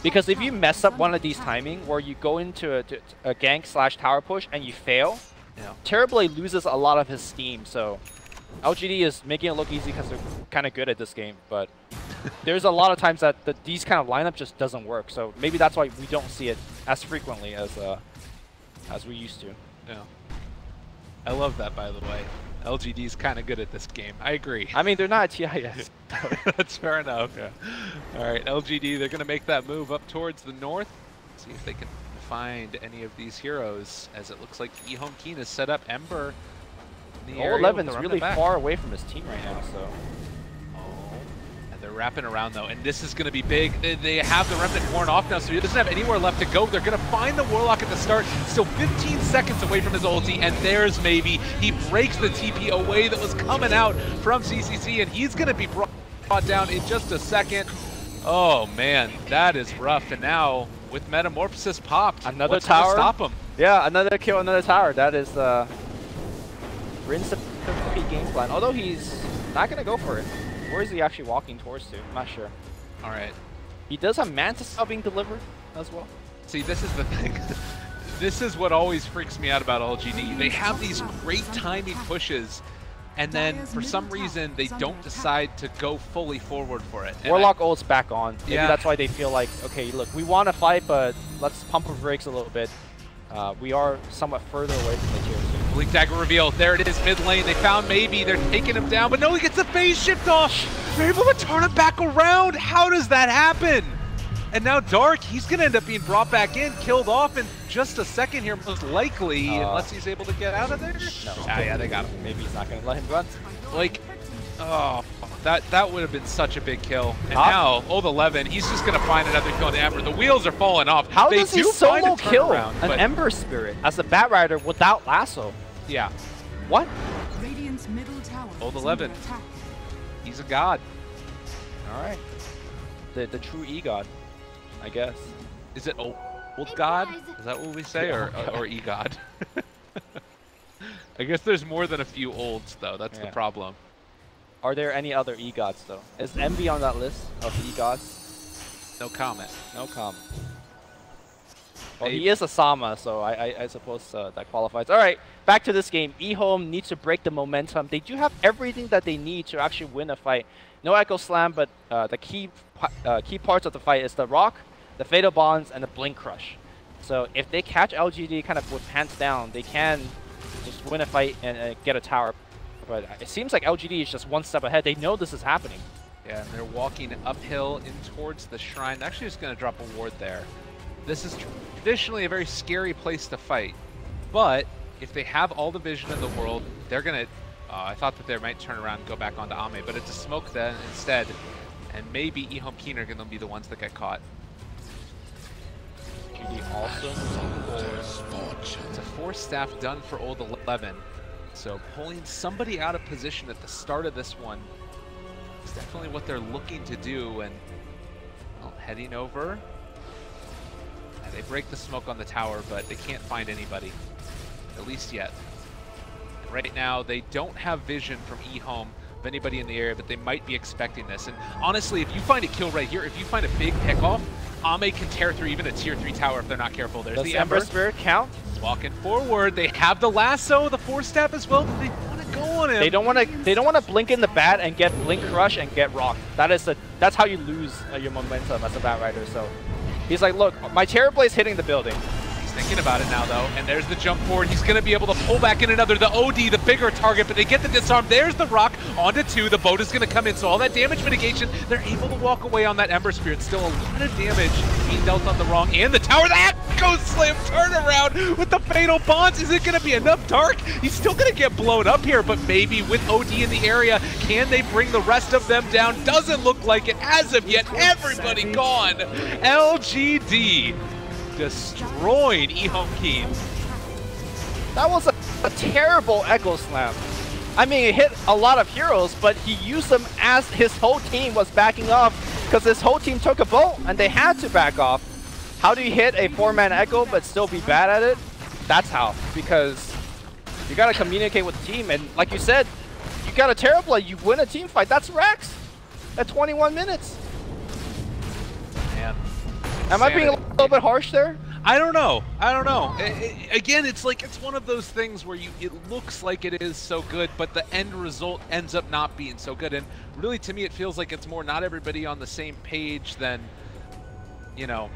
Because if you mess up one of these timing where you go into a gank / tower push and you fail, Terrorblade loses a lot of his steam. So LGD is making it look easy because they're kind of good at this game, but there's a lot of times that these kind of lineup just doesn't work. So maybe that's why we don't see it as frequently as we used to. Yeah, I love that, by the way. LGD's kind of good at this game. I agree. I mean, they're not a TI yet. That's fair enough. Yeah. All right, LGD, they're going to make that move up towards the north. See if they can find any of these heroes, as it looks like Ehome.K is set up Ember. Old 11's really far away from his team right now, so. And they're wrapping around though, and this is going to be big. They have the Remnant worn off now, so he doesn't have anywhere left to go. They're going to find the Warlock at the start, still 15 seconds away from his ulti, and there's maybe. He breaks the TP away that was coming out from CCC, and he's going to be brought down in just a second. Oh man, that is rough. And now with Metamorphosis popped, another tower. Stop him? Yeah, another kill, another tower. That is Rin's game plan. Although he's not going to go for it. Where is he actually walking towards to? I'm not sure. All right. He does have Mantis Cell being delivered as well. See, this is the thing. This is what always freaks me out about LGD. They have these great timing pushes, and then for some reason they don't decide to go fully forward for it. Warlock ult's back on. Maybe that's why they feel like, okay, look, we want to fight, but let's pump our brakes a little bit. We are somewhat further away from the tier 2. Blink Dagger reveal. There it is, mid lane. They found maybe. They're taking him down, but no, he gets the phase shift off. They're able to turn it back around. How does that happen? And now Dark, he's going to end up being brought back in, killed off in just a second here, most likely, unless he's able to get out of there. No. Yeah, they got him. Maybe he's not going to let him run. Like, oh, that would have been such a big kill. And now, Old 11, he's just going to find another kill on Ember. The wheels are falling off. How does he solo kill an Ember Spirit as a Bat Rider without lasso? Yeah. What? Radiant's middle tower Old 11. He's a god. All right. The true E-God, I guess. Is it old god? Is that what we say? Or E-God? I guess there's more than a few olds, though. That's the problem. Are there any other E-Gods, though? Is Envy on that list of E-Gods? No comment. No comment. Well, he is a Sama, so I suppose that qualifies. All right, back to this game. Ehome needs to break the momentum. They do have everything that they need to actually win a fight. No Echo Slam, but the key parts of the fight is the Rock, the Fatal Bonds, and the Blink Crush. So if they catch LGD kind of with pants down, they can just win a fight and get a tower. But it seems like LGD is just one step ahead. They know this is happening. Yeah, and they're walking uphill in towards the shrine. They're actually just going to drop a ward there. This is traditionally a very scary place to fight, but if they have all the vision in the world, they're going to... I thought that they might turn around and go back onto Ehome, but it's a smoke then instead, and maybe Ehome.K are going to be the ones that get caught. LGD also it's a 4-staff done for old 11, so pulling somebody out of position at the start of this one is definitely what they're looking to do, and well, heading over. They break the smoke on the tower, but they can't find anybody, at least yet. And right now, they don't have vision from Ehome of anybody in the area, but they might be expecting this. And honestly, if you find a kill right here, if you find a big pick-off, Ehome can tear through even a tier 3 tower if they're not careful. There's the Ember Spirit count. Walking forward, they have the lasso, the 4-staff as well, but they want to go on him. They don't want to blink in the bat and get blink crush and get rocked. That's how you lose your momentum as a bat rider. So he's like, look, my Terrorblade is hitting the building. He's thinking about it now, though, and there's the jump forward. He's going to be able to pull back in another, the OD, the bigger target, but they get the disarm. There's the rock onto 2. The boat is going to come in, so all that damage mitigation, they're able to walk away on that Ember Spirit. Still a lot of damage being dealt on the wrong, and the tower, that goes slam turnaround with the fatal bonds. Is it going to be enough Dark? He's still going to get blown up here, but maybe with OD in the area, can they bring the rest of them down? Doesn't look like it as of yet. Everybody gone. LGD destroying Ehome.K. That was a terrible Echo Slam. I mean, it hit a lot of heroes, but he used them as his whole team was backing off because his whole team took a bolt and they had to back off. How do you hit a 4-man Echo but still be bad at it? That's how, because you gotta communicate with the team, and like you said, you got a Terrorblade, you win a team fight. That's Rex at 21 minutes. Man. Am I being a little bit harsh there? I don't know. Again, it's like, it's one of those things where it looks like it is so good, but the end result ends up not being so good. And really, to me, it feels like it's more not everybody on the same page than, you know,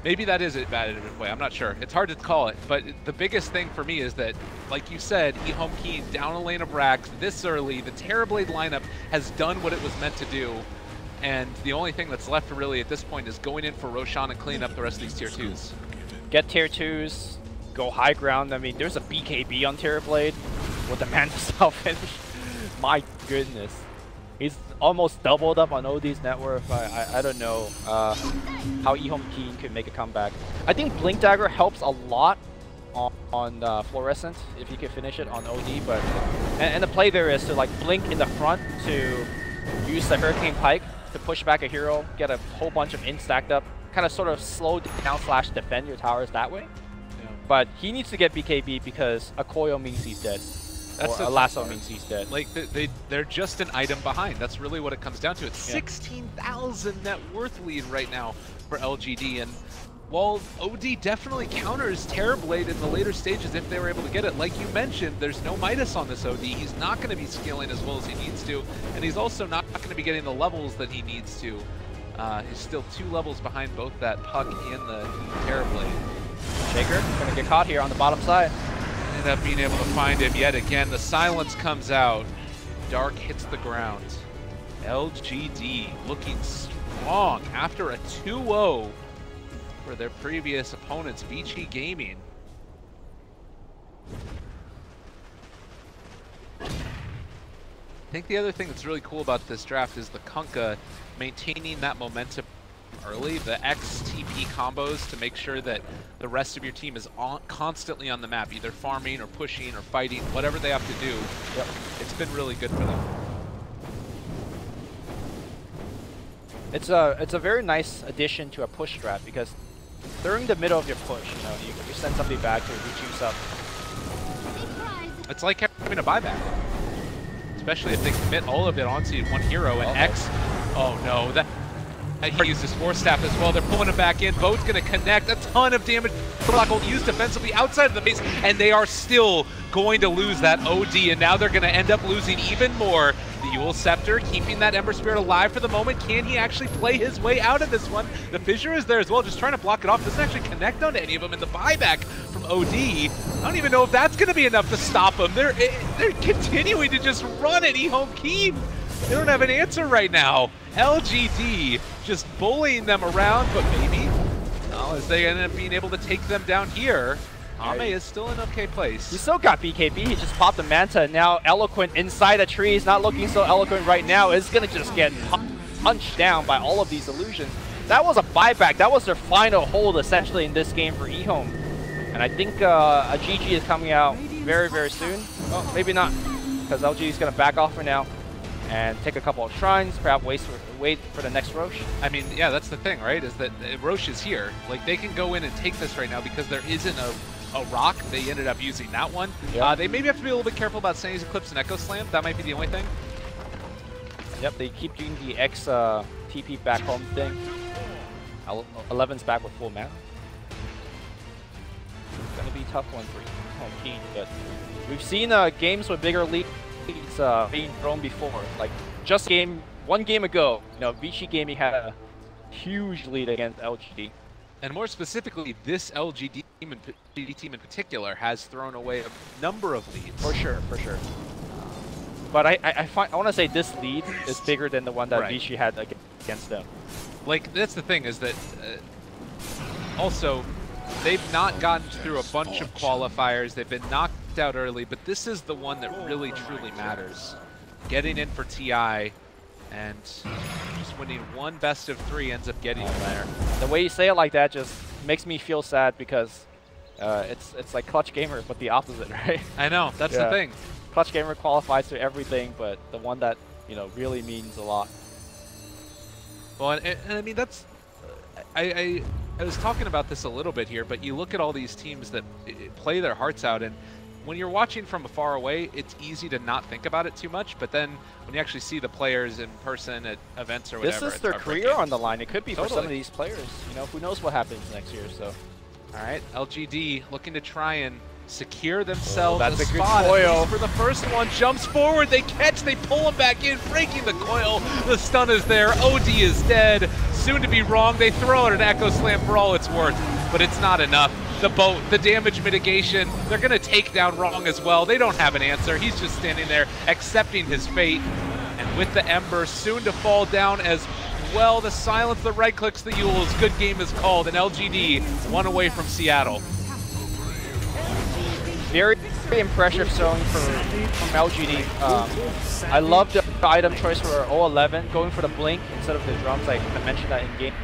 maybe that is a bad way. I'm not sure. It's hard to call it. But the biggest thing for me is that, like you said, Ehome.K down a lane of Rax this early. The Terrorblade lineup has done what it was meant to do. And the only thing that's left really at this point is going in for Roshan and clean up the rest of these tier 2s. Get tier 2s, go high ground. I mean, there's a BKB on Terrorblade with the Manta Cell finish. My goodness. He's almost doubled up on OD's net worth. I don't know how Ehome.K could make a comeback. I think Blink Dagger helps a lot on Fluorescent if you could finish it on OD, but and the play there is to like blink in the front to use the Hurricane Pike to push back a hero, get a whole bunch of int stacked up, kind of sort of slow down / defend your towers that way. Yeah. But he needs to get BKB because a coil means he's dead. That's or a lasso means he's dead. Like they're just an item behind. That's really what it comes down to. It's 16,000 net worth lead right now for LGD, and while OD definitely counters Terrorblade in the later stages if they were able to get it, like you mentioned, there's no Midas on this OD. He's not going to be scaling as well as he needs to, and he's also not going to be getting the levels that he needs to. He's still 2 levels behind both that Puck and the Terrorblade. Shaker going to get caught here on the bottom side. End up being able to find him yet again. The silence comes out. Dark hits the ground. LGD looking strong after a 2-0 for their previous opponents, vg Gaming. I think the other thing that's really cool about this draft is the Kunkka maintaining that momentum early, the XTP combos to make sure that the rest of your team is constantly on the map, either farming or pushing or fighting, whatever they have to do. Yep. It's been really good for them. It's a very nice addition to a push strat because during the middle of your push, you know, you send somebody back to rejuice up. It's like having a buyback, especially if they commit all of it onto one hero and X. Oh no, that he used his 4-staff as well. They're pulling him back in. Boat's going to connect. A ton of damage. Block will use defensively outside of the base, and they are still going to lose that OD, and now they're going to end up losing even more. The Yule Scepter keeping that Ember Spirit alive for the moment. Can he actually play his way out of this one? The Fissure is there as well, just trying to block it off. Doesn't actually connect onto any of them, and the buyback from OD, I don't even know if that's going to be enough to stop them. They're continuing to just run at Ehome.K. They don't have an answer right now. LGD just bullying them around, but maybe, as they end up being able to take them down here, Ehome is still in okay place. He still got BKB, he just popped the Manta. Now Eloquent inside a tree is not looking so eloquent right now. Is going to just get punched down by all of these illusions. That was a buyback. That was their final hold essentially in this game for Ehome. And I think a GG is coming out very, very soon. Oh, maybe not, because LG is going to back off for now and take a couple of shrines, perhaps wait for the next Roche. I mean, yeah, that's the thing, right? Is that Roche is here. Like, they can go in and take this right now because there isn't a rock. They ended up using that one. Yep. They maybe have to be a little bit careful about Sunny's Eclipse and Echo Slam. That might be the only thing. Yep, they keep doing the X TP back home thing. 11's back with full mana. It's going to be a tough one for Ehome.K, but we've seen games with bigger leads being thrown before. Like just one game ago, vg Gaming had a huge lead against LGD. And more specifically, this LGD team in particular has thrown away a number of leads. For sure, for sure. But I want to say this lead is bigger than the one that VG had against them. Like, that's the thing, is that also, they've not gotten through a bunch of qualifiers. They've been knocked out early, but this is the one that really, truly matters. Getting in for TI and just winning one best of 3 ends up getting you there. The way you say it like that just makes me feel sad because it's like Clutch Gamer, but the opposite, right? I know, that's the thing. Clutch Gamer qualifies to everything, but the one that, really means a lot. Well, and I mean, that's... I was talking about this a little bit here, but you look at all these teams that play their hearts out, and when you're watching from afar away, it's easy to not think about it too much, but then when you actually see the players in person at events or whatever, this is their career on the line. It could be for some of these players. Who knows what happens next year, so. All right, LGD looking to try and secure themselves that's a spot. Good coil. For the first one, jumps forward, they catch, they pull him back in, breaking the coil. The stun is there, OD is dead. Soon to be wrong, they throw out an Echo Slam for all it's worth, but it's not enough. The boat, the damage mitigation, they're gonna take down Wrong as well. They don't have an answer. He's just standing there accepting his fate. And with the Ember soon to fall down as well, the silence, the right clicks, the Yules. Good game is called, and LGD one away from Seattle. Very, very impressive showing from LGD. I love the item choice for 011, going for the blink instead of the drums. I mentioned that in game.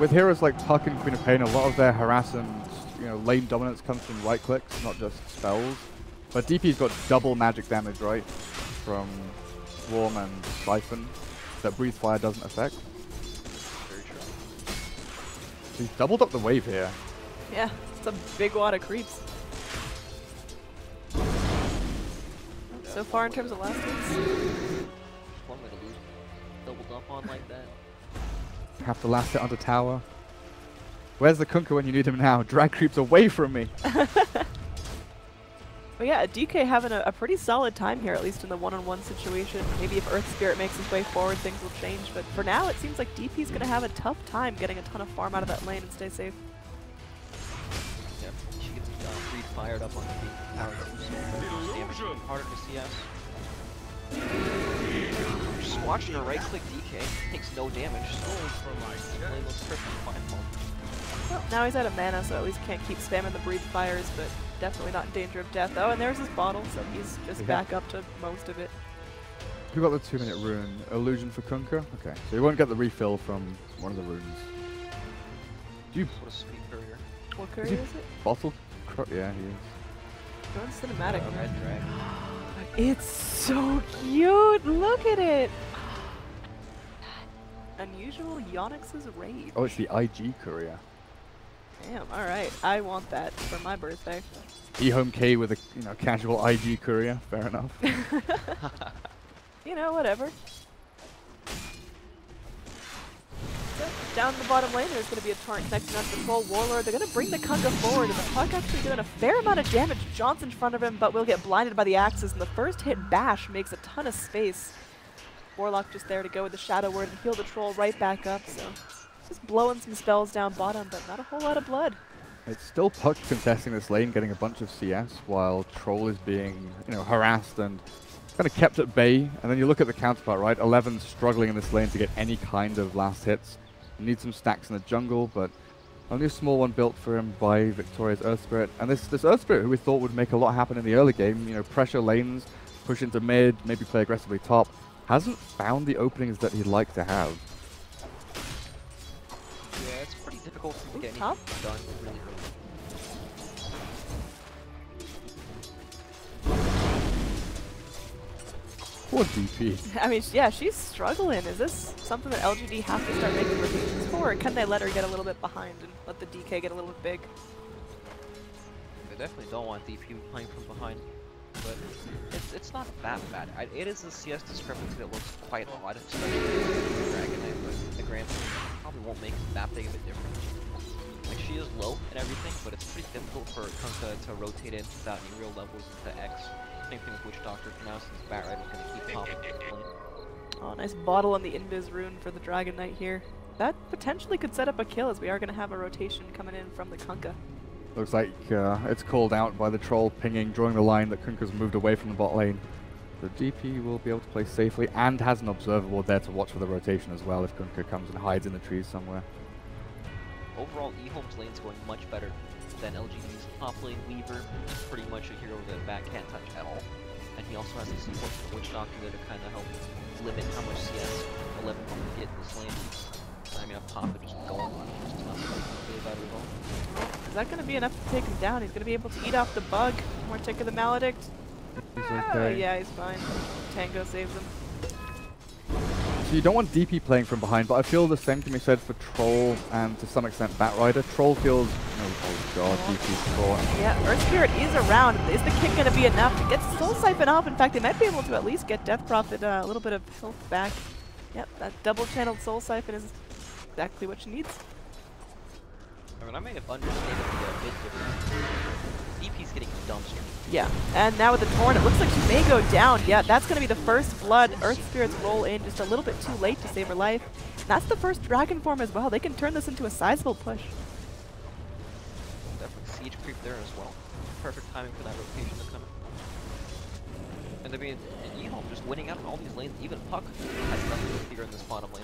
with heroes like Puck and Queen of Pain, a lot of their harass and lane dominance comes from right clicks, not just spells. But DP's got double magic damage, right, from Swarm and Siphon that Breathe Fire doesn't affect. Very true. He's doubled up the wave here. Yeah, it's a big wad of creeps. So far in terms of last hits. One way to lose. Doubled up on like that. Have to last it under tower. Where's the Kunkka when you need him now? Drag creeps away from me. But yeah, DK having a pretty solid time here, at least in the one-on-one situation. Maybe if Earth Spirit makes his way forward, things will change. But for now, it seems like DP's going to have a tough time getting a ton of farm out of that lane and stay safe. Yeah, she gets Breathe fired up on the tower too, so damage harder to CS. Just watching her right-click DK, takes no damage, so lane looks perfectly fine. Well, now he's out of mana, so at least can't keep spamming the Breathe Fires, but definitely not in danger of death. Oh, and there's his bottle, so he's just back up to most of it. Who got the 2-minute rune? Illusion for Kunkka? Okay, so you won't get the refill from one of the runes. Do you... What a sweet courier. What courier is it? Bottle? Yeah, he is. Going cinematic. Red drag. It's so cute! Look at it! Unusual Yonyx's Raid. Oh, it's the IG courier. Damn, alright. I want that for my birthday. Ehome.K with a casual IG courier. Fair enough. Whatever. So, down the bottom lane, there's going to be a torrent connecting onto the full Warlord. They're going to bring the Kunkka forward, and the Puck actually doing a fair amount of damage. John's in front of him, but will get blinded by the axes, and the first hit bash makes a ton of space. Warlock just there to go with the Shadow Word and heal the Troll right back up, so just blowing some spells down bottom, but not a whole lot of blood. It's still Puck contesting this lane, getting a bunch of CS, while Troll is being, harassed and kind of kept at bay. And then you look at the counterpart, right? 11's struggling in this lane to get any kind of last hits. He needs some stacks in the jungle, but only a small one built for him by Victoria's Earth Spirit. And this Earth Spirit, who we thought would make a lot happen in the early game, pressure lanes, push into mid, maybe play aggressively top, hasn't found the openings that he'd like to have. Yeah, it's pretty difficult to get anything done really early. Poor DP. I mean, yeah, she's struggling. Is this something that LGD have to start making rotations for, or can they let her get a little bit behind and let the DK get a little bit big? They definitely don't want DP playing from behind, but it's not that bad. It is a CS discrepancy that looks quite odd, especially with the Dragon Knight, but in the grand scheme probably won't make that big of a difference. Like, she is low and everything, but it's pretty difficult for Kunkka to rotate in without any real levels into X. Same thing with Witch Doctor for now, since Batrider's going to keep popping the lane. Oh, nice bottle on the Invis rune for the Dragon Knight here. That potentially could set up a kill, as we are going to have a rotation coming in from the Kunkka. Looks like it's called out by the Troll pinging, drawing the line that Kunkka's moved away from the bot lane. The DP will be able to play safely and has an observable there to watch for the rotation as well if Kunkka comes and hides in the trees somewhere. Overall, Ehome's lane's going much better than LGD's top lane. Weaver is pretty much a hero that Bat can't touch at all. And he also has the support from the Witch Doctor there to kind of help limit how much CS 11 can get in this lane. I mean, up top, they're just going on. Just not really bad at all. Is that going to be enough to take him down? He's going to be able to eat off the bug. More tick of the Maledict. He's okay. Yeah, he's fine. Tango saves him. So you don't want DP playing from behind, but I feel the same can be said for Troll and to some extent Batrider. Troll feels, oh god, DP's caught. Yeah, Earth Spirit is around. Is the kick going to be enough to get Soul Siphon off? In fact, they might be able to at least get Death Prophet a little bit of health back. Yep, that double-channeled Soul Siphon is exactly what she needs. I mean, I may have understated the mid difference. DP's getting dumpstered. Yeah, and now with the Torrent, it looks like she may go down. Yeah, that's going to be the first blood. Earth Spirits roll in just a little bit too late to save her life. And that's the first Dragon form as well. They can turn this into a sizable push. Definitely siege creep there as well. Perfect timing for that rotation to come in. And I mean, Ehome just winning out on all these lanes. Even Puck has nothing to figure in this bottom lane.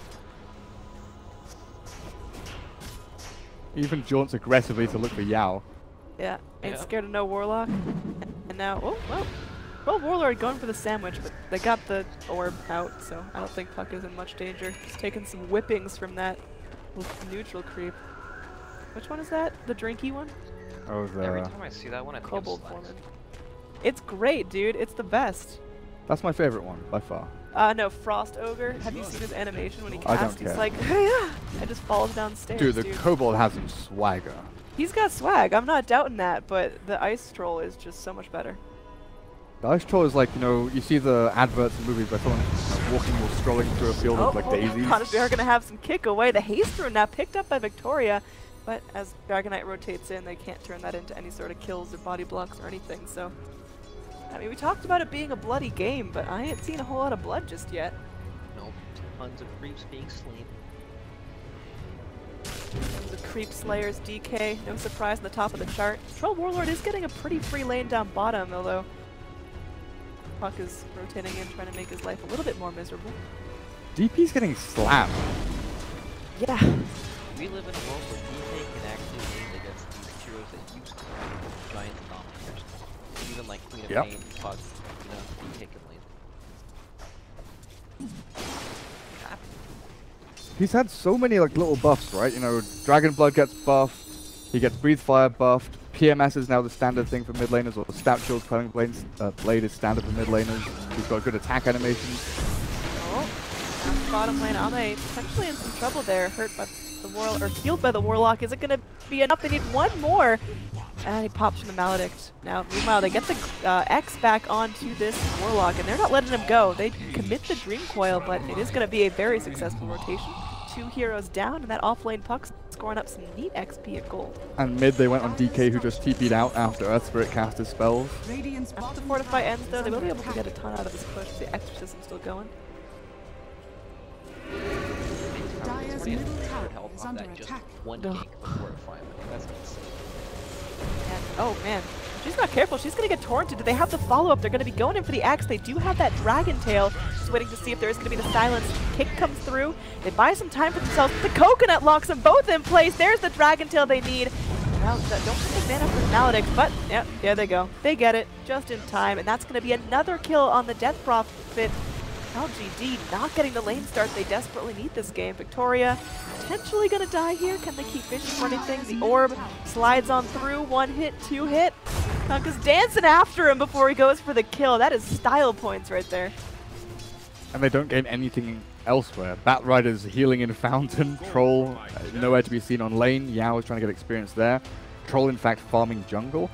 Even jaunts aggressively to look for Yao. Yeah, ain't scared of no Warlock. And now, well, Warlord going for the sandwich, but they got the orb out, so I don't think Puck is in much danger. Just taking some whippings from that. Neutral creep. Which one is that? The drinky one? Oh, Every time I see that one, I think Kobold of Foreman. It's great, dude. It's the best. That's my favorite one, by far. No, Frost Ogre. Have you seen his animation when he casts? I don't care. He's like, yeah, and just falls downstairs. Dude, the Kobold has some swagger. He's got swag. I'm not doubting that, but the Ice Troll is just so much better. The Ice Troll is like, you know, you see the adverts and movies where someone's walking or strolling through a field of like daisies. Honestly, they're going to have some kick away. The Haste Rune now picked up by Victoria, but as Dragonite rotates in, they can't turn that into any sort of kills or body blocks or anything, so... I mean, we talked about it being a bloody game, but I ain't seen a whole lot of blood just yet. Nope. Tons of creeps being slain. The Creep Slayers, DK, no surprise on the top of the chart. Troll Warlord is getting a pretty free lane down bottom, although Puck is rotating in, trying to make his life a little bit more miserable. DP's getting slapped. Yeah. We live in a world where DK can actually lane against these heroes that used to be giant dominators. Even like Queen of Pain, Puck, you know, DK can lane. He's had so many like little buffs, right? You know, Dragon Blood gets buffed, he gets Breathe Fire buffed, PMS is now the standard thing for mid laners, or Stout Shield's Quelling Blade is standard for mid laners. He's got good attack animations. Oh, down the bottom lane, Ame potentially in some trouble there, hurt by the Warlock, or healed by the Warlock. Is it going to be enough? They need one more. And he pops from the Maledict. Now, meanwhile, they get the X back onto this Warlock, and they're not letting him go. They commit the Dream Coil, but it is going to be a very successful rotation. 2 heroes down, and that off-lane Puck's scoring up some neat XP at gold. And mid, they went on DK, who just TP'd out after Earth Spirit cast his spells. After the Fortify ends, though, they will be able to get a ton out of this push. The Exorcism's still going. Dire's middle tower is under attack. One gank before a fight. That's insane. And, oh man, if she's not careful, she's going to get torrented. Do they have the follow-up? They're going to be going in for the axe. They do have that Dragon Tail. Just waiting to see if there is going to be the silence. Kick comes through. They buy some time for themselves. The Coconut locks them both in place. There's the Dragon Tail they need. Now, don't take mana for the Maledict, but yeah, there they go. They get it just in time, and that's going to be another kill on the Death Prophet. LGD not getting the lane start they desperately need this game. Victoria potentially going to die here. Can they keep fishing for anything? The orb slides on through. 1 hit, 2 hit. Kunkka's dancing after him before he goes for the kill. That is style points right there. And they don't gain anything elsewhere. Batrider's healing in Fountain. Troll nowhere to be seen on lane. Yao is trying to get experience there. Troll, in fact, farming jungle.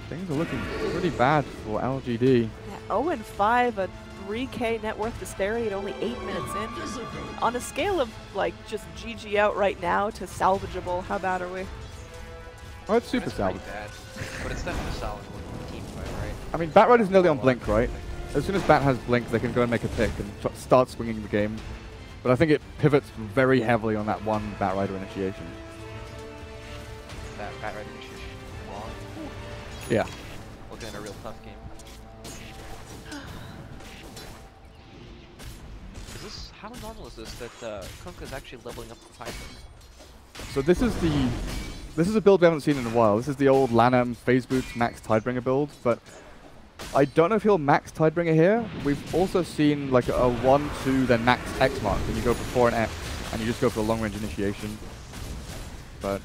Things are looking pretty bad for LGD. Yeah, 0-5, a 3K net worth disparity at only 8 minutes in. On a scale of like just GG out right now to salvageable, how bad are we? Oh, it's super salvageable. Bad, but it's definitely salvageable with team fight, right? I mean, Batrider's nearly on Blink, right? As soon as Bat has Blink, they can go and make a pick and start swinging the game. But I think it pivots very heavily on that one Batrider initiation. That Batrider initiation long? Yeah. Looking at a real tough game. How normal is this that Kunkka is actually leveling up the Tidebringer? So this is a build we haven't seen in a while. This is the old Lanham Phase Boots Max Tidebringer build, but I don't know if he'll max Tidebringer here. We've also seen like a 1-2 then max X mark, and you go for 4 and X, and you just go for a long range initiation. But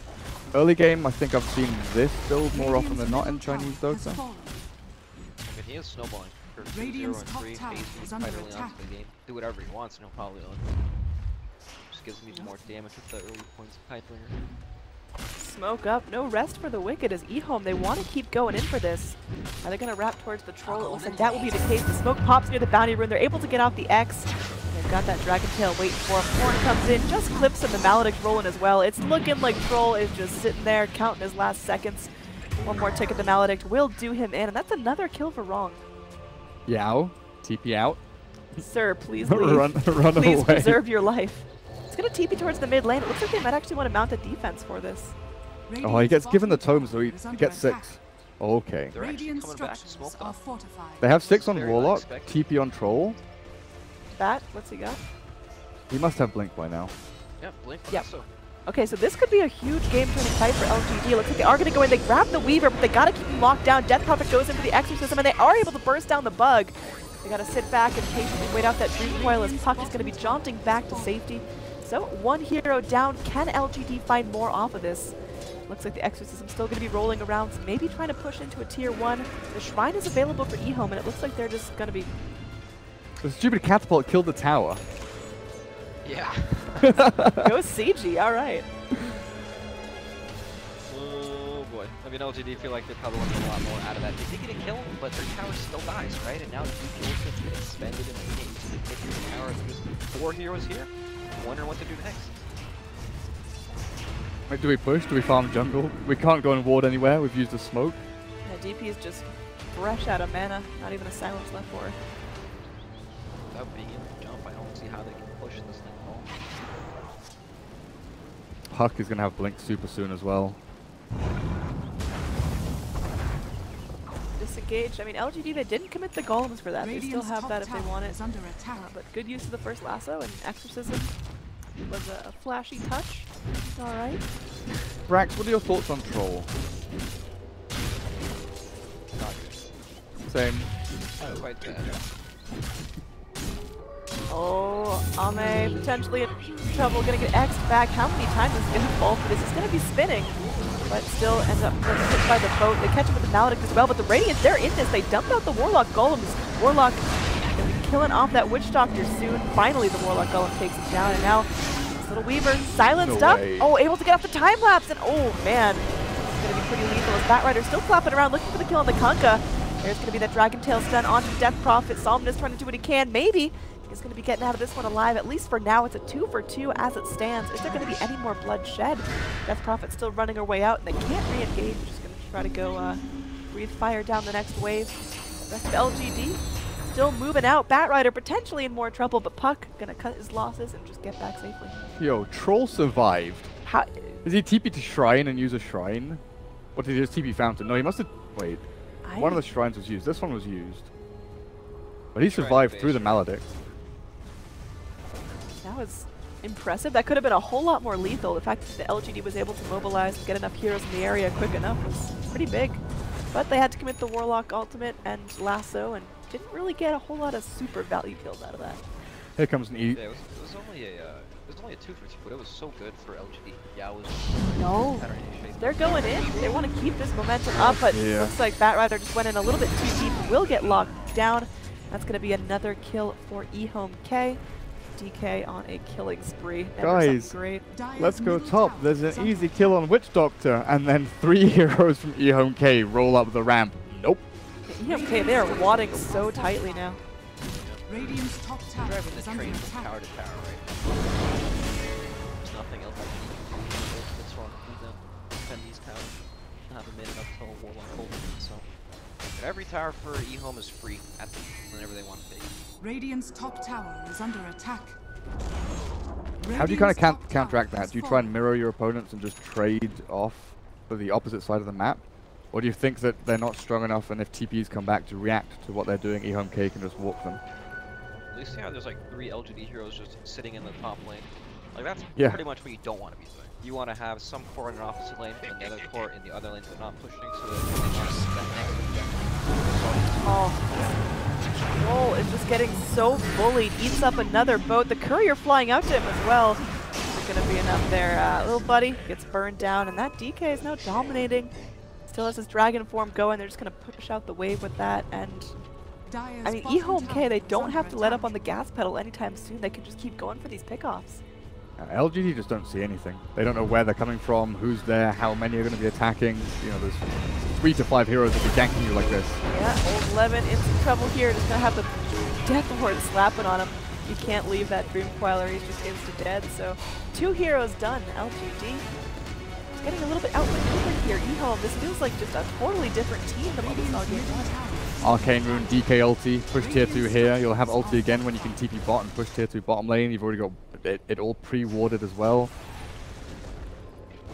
early game, I think I've seen this build more often than not in Chinese Dota. I mean, he is snowballing. 2-0 and 3, phase fight early on to the game. Do whatever he wants and he'll probably own. Just gives me more damage with the early points of Tidebringer. Smoke up, no rest for the Wicked as Ehome. They want to keep going in for this. Are they going to wrap towards the Troll? It looks like that will be the case. The smoke pops near the bounty rune. They're able to get out the X. They've got that Dragon Tail waiting for him. Horn comes in, just clips him. The Maledict rolling as well. It's looking like Troll is just sitting there counting his last seconds. One more tick at the Maledict will do him in, and that's another kill for Wrong. Yao, TP out. Sir, please leave. run please away. preserve your life. It's going to TP towards the mid lane. It looks like they might actually want to mount a defense for this. Oh, he gets given the tome, so he gets 6. Okay. They're actually coming back to smoke up. They have 6 on Very Warlock, unexpected. TP on Troll. Bat, what's he got? He must have Blink by now. Yep, Blink. Yep. So. Okay, so this could be a huge game-turning fight for LGD. It looks like they are going to go in. They grab the Weaver, but they got to keep him locked down. Death Prophet goes in for the Exorcism, and they are able to burst down the bug. They got to sit back and patiently wait out that Dream Coil as Puck is going to be jaunting back to safety. So 1 hero down. Can LGD find more off of this? Looks like the Exorcism's still going to be rolling around, so maybe trying to push into a tier 1. The Shrine is available for Ehome, and it looks like they're just going to be... The stupid catapult killed the tower. Yeah. Go CG, alright. Oh boy. I mean, LGD feel like they probably want to get a lot more out of that. They did get a kill, but their tower still dies, right? And now 2 kills gets been expended in the game. So they take these towers. There's 4 heroes here. I'm wondering what to do next. Wait, do we push? Do we farm jungle? We can't go and ward anywhere. We've used a smoke. Yeah, DP is just fresh out of mana. Not even a silence left for her. Without being able to jump, I don't see how they can push this thing at all. Huck is going to have blink super soon as well. Disengage. I mean, LGD, they didn't commit the golems for that. They still have that if they want it. Under attack. But good use of the first lasso, and Exorcism was a flashy touch. Alright. Brax, what are your thoughts on Troll? Not good. Same. Quite bad. Oh, Ame potentially in trouble, gonna get X'd back. How many times is he gonna fall for this? He's gonna be spinning, but still ends up getting hit by the boat. They catch him with the Maledict as well, but the Radiant, they're in this. They dumped out the Warlock Golems. Warlock gonna be killing off that Witch Doctor soon. Finally, the Warlock Golem takes him down, and now this little Weaver silenced up. Oh, able to get off the time lapse, and oh man, it's gonna be pretty lethal as Batrider still flapping around looking for the kill on the Kunkka. There's gonna be that Dragon Tail stun onto Death Prophet. Somnus trying to do what he can. Maybe he's going to be getting out of this one alive. At least for now, it's a 2 for 2 as it stands. Is there going to be any more bloodshed? Death Prophet still running her way out, and they can't re-engage. Just going to try to go breathe fire down the next wave. The rest of LGD still moving out. Batrider potentially in more trouble, but Puck going to cut his losses and just get back safely. Yo, Troll survived. How? Is he TP to Shrine and use a Shrine? Or did he just TP Fountain? No, he must have... Wait. One of the Shrines was used. This one was used. But he survived through the Maledict. That was impressive. That could have been a whole lot more lethal. The fact that the LGD was able to mobilize and get enough heroes in the area quick enough was pretty big. But they had to commit the Warlock ultimate and lasso and didn't really get a whole lot of super value kills out of that. Here comes an E. Yeah, it was only a 2 for 2, but it was so good for LGD. Yeah, it was. No. They're going in. They want to keep this momentum up, but looks like Batrider just went in a little bit too deep. Will get locked down. That's going to be another kill for Ehome.K. DK on a killing spree. Guys, great. Let's go top. There's an easy kill on Witch Doctor, and then 3 heroes from Ehome.K roll up the ramp. Nope. Ehome.K, they are wadding so tightly now. Radiant's top tower Driving the is under train from attack. tower to tower, right? There's nothing else I can do. That's wrong with them. Defend these towers. I haven't made enough till Warlock Ultimate, so. But every tower for Ehome is free at whenever they want to take. Radiant's top tower is under attack. How do you kind of counteract that? Do you try and mirror your opponents and just trade off for the opposite side of the map? Or do you think that they're not strong enough, and if TPs come back to react to what they're doing, Ehome.K can just walk them? At least yeah, there's like 3 LGD heroes just sitting in the top lane. Like that's pretty much what you don't want to be doing. You want to have some core in an opposite lane and the other core in the other lane but not pushing so that they can Oh, Troll is just getting so bullied. Eats up another boat. The courier flying out to him as well. Isn't going to be enough there. Little buddy gets burned down, and that DK is now dominating. Still has his dragon form going. They're just going to push out the wave with that. And I mean, Ehome.K, they don't have to let up on the gas pedal anytime soon. They can just keep going for these pickoffs. LGD just don't see anything. They don't know where they're coming from, who's there, how many are going to be attacking. You know, there's 3 to 5 heroes that be ganking you like this. Yeah, old Levin in some trouble here. Just going to have the Death Ward slapping on him. You can't leave that Dream Queller. He's just insta-dead. So 2 heroes done. LGD is getting a little bit outmaneuvered here. Ehome, this feels like just a totally different team than what we saw game 1. Arcane Rune, DK ulti, push tier 2 here. You'll have ulti again when you can TP bot and push tier 2 bottom lane. You've already got it all pre-warded as well.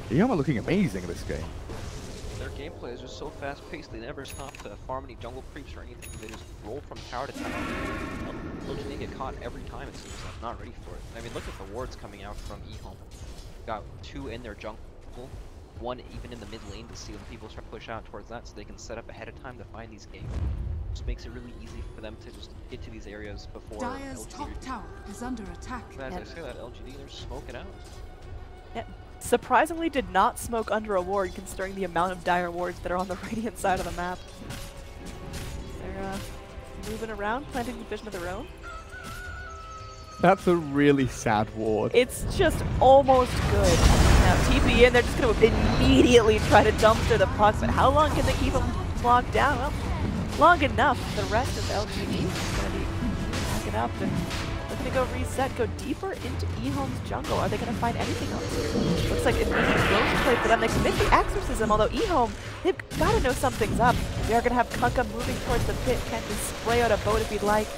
Ehome are looking amazing in this game. Their gameplay is just so fast-paced. They never stop to farm any jungle creeps or anything. They just roll from tower to tower. Looking to get caught every time, it seems like. Not ready for it. I mean, look at the wards coming out from Ehome. Got 2 in their jungle. 1 even in the mid lane to see when people start to push out towards that so they can set up ahead of time to find these games. just makes it really easy for them to just get to these areas before Dire's LGD. top tower is under attack. As I say that, LGD, they're smoking out. Yeah. Surprisingly did not smoke under a ward considering the amount of Dire wards that are on the Radiant side of the map. They're moving around, planting a vision of their own. That's a really sad ward. It's just almost good. Now TP in, they're just going to immediately try to dumpster the puck, but how long can they keep them locked down? Well, long enough. The rest of LGD is going to be backing up and looking to go reset, go deeper into Ehome's jungle. Are they going to find anything else here? Looks like immediate Roche play for them. They commit the Exorcism, although Ehome, they've got to know something's up. They are going to have Kunkka moving towards the pit. Can just spray out a boat if he'd like.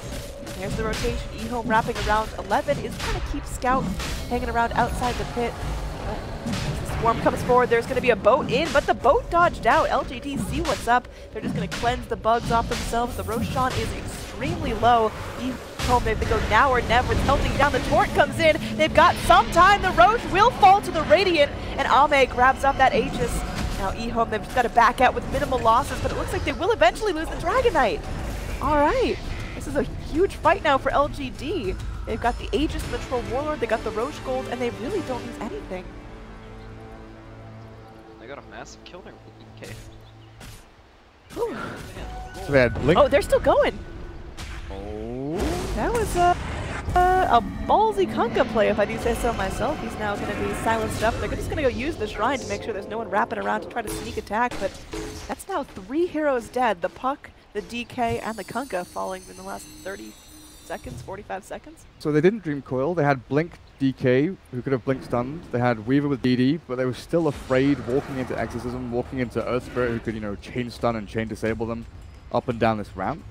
There's the rotation. Ehome wrapping around 11 is trying to keep Scout hanging around outside the pit. The Swarm comes forward. There's going to be a boat in, but the boat dodged out. LGD see what's up. They're just going to cleanse the bugs off themselves. The Roshan is extremely low. Ehome, they go now or never. It's melting down. The Torrent comes in. They've got some time. The Roche will fall to the Radiant, and Ehome grabs up that Aegis. Now Ehome, they've just got to back out with minimal losses, but it looks like they will eventually lose the Dragon Knight. All right. This is a huge fight now for LGD. They've got the Aegis and the Troll Warlord, they got the Roche Gold, and they really don't lose anything. They got a massive kill there with EK. So they had Blink. Oh, they're still going. Oh. That was a ballsy Kunkka play, if I do say so myself. He's now going to be silenced up. They're just going to go use the Shrine to make sure there's no one wrapping around to try to sneak attack, but that's now 3 heroes dead. The Puck, the DK, and the Kunkka falling in the last 30 seconds, 45 seconds. So they didn't Dream Coil. They had Blink DK, who could have Blink stunned. They had Weaver with DD, but they were still afraid walking into Exorcism, walking into Earth Spirit, who could, you know, chain stun and chain disable them up and down this ramp.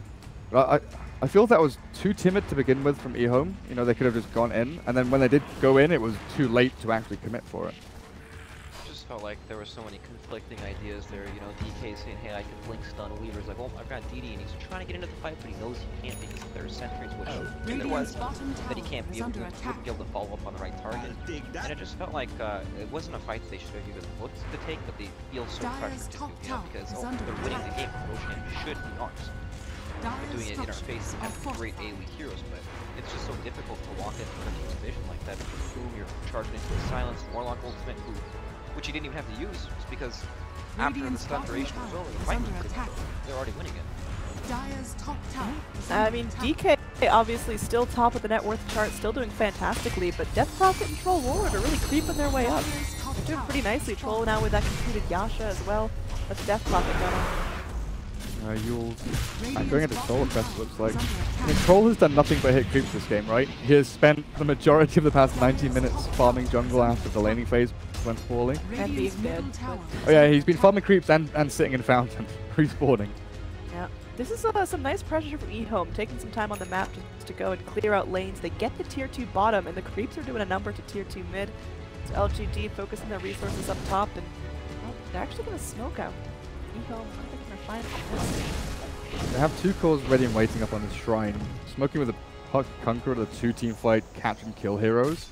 But I feel that was too timid to begin with from Ehome. You know, they could have just gone in, and then when they did go in, it was too late to actually commit for it. Felt like there were so many conflicting ideas there. You know, DK saying, hey, I can blink stun. Weaver's like, oh, I've got DD, and he's trying to get into the fight, but he knows he can't because there are sentries, which there was, that he can't be able to, wouldn't be able to follow up on the right target. And it just felt like it wasn't a fight they should have even looked to take, but they feel so pressured to do, you know, because they're winning the game. Roshan should be ours. We're doing it in our face and have great AoE heroes, but it's just so difficult to walk into a team's vision like that. Boom, you're charging into a silence, Warlock ultimate, which you didn't even have to use, just because after the stun duration was over, the fight was pretty much over. They're already winning it. Dire's top tower. I mean, DK obviously still top of the net worth chart, still doing fantastically, but Death Prophet and Troll Warlord are really creeping their way up. They're doing pretty nicely. Troll now with that completed Yasha as well. That's Death Prophet going. You'll going into Solar Crest, looks like. I mean, Troll has done nothing but hit creeps this game, right? He has spent the majority of the past 90 minutes farming jungle after the laning phase went poorly. And being dead. Oh yeah, he's been farming creeps and sitting in Fountain, respawning. Yeah, this is some nice pressure from Ehome, taking some time on the map just to go and clear out lanes. They get the tier 2 bottom, and the creeps are doing a number to tier 2 mid. So LGD focusing their resources up top, and well, they're actually going to smoke out. Ehome, I think they're fine for this. They have 2 cores ready and waiting up on this shrine. Smoking with a Puck Kunkka, the 2-team fight, catch and kill heroes.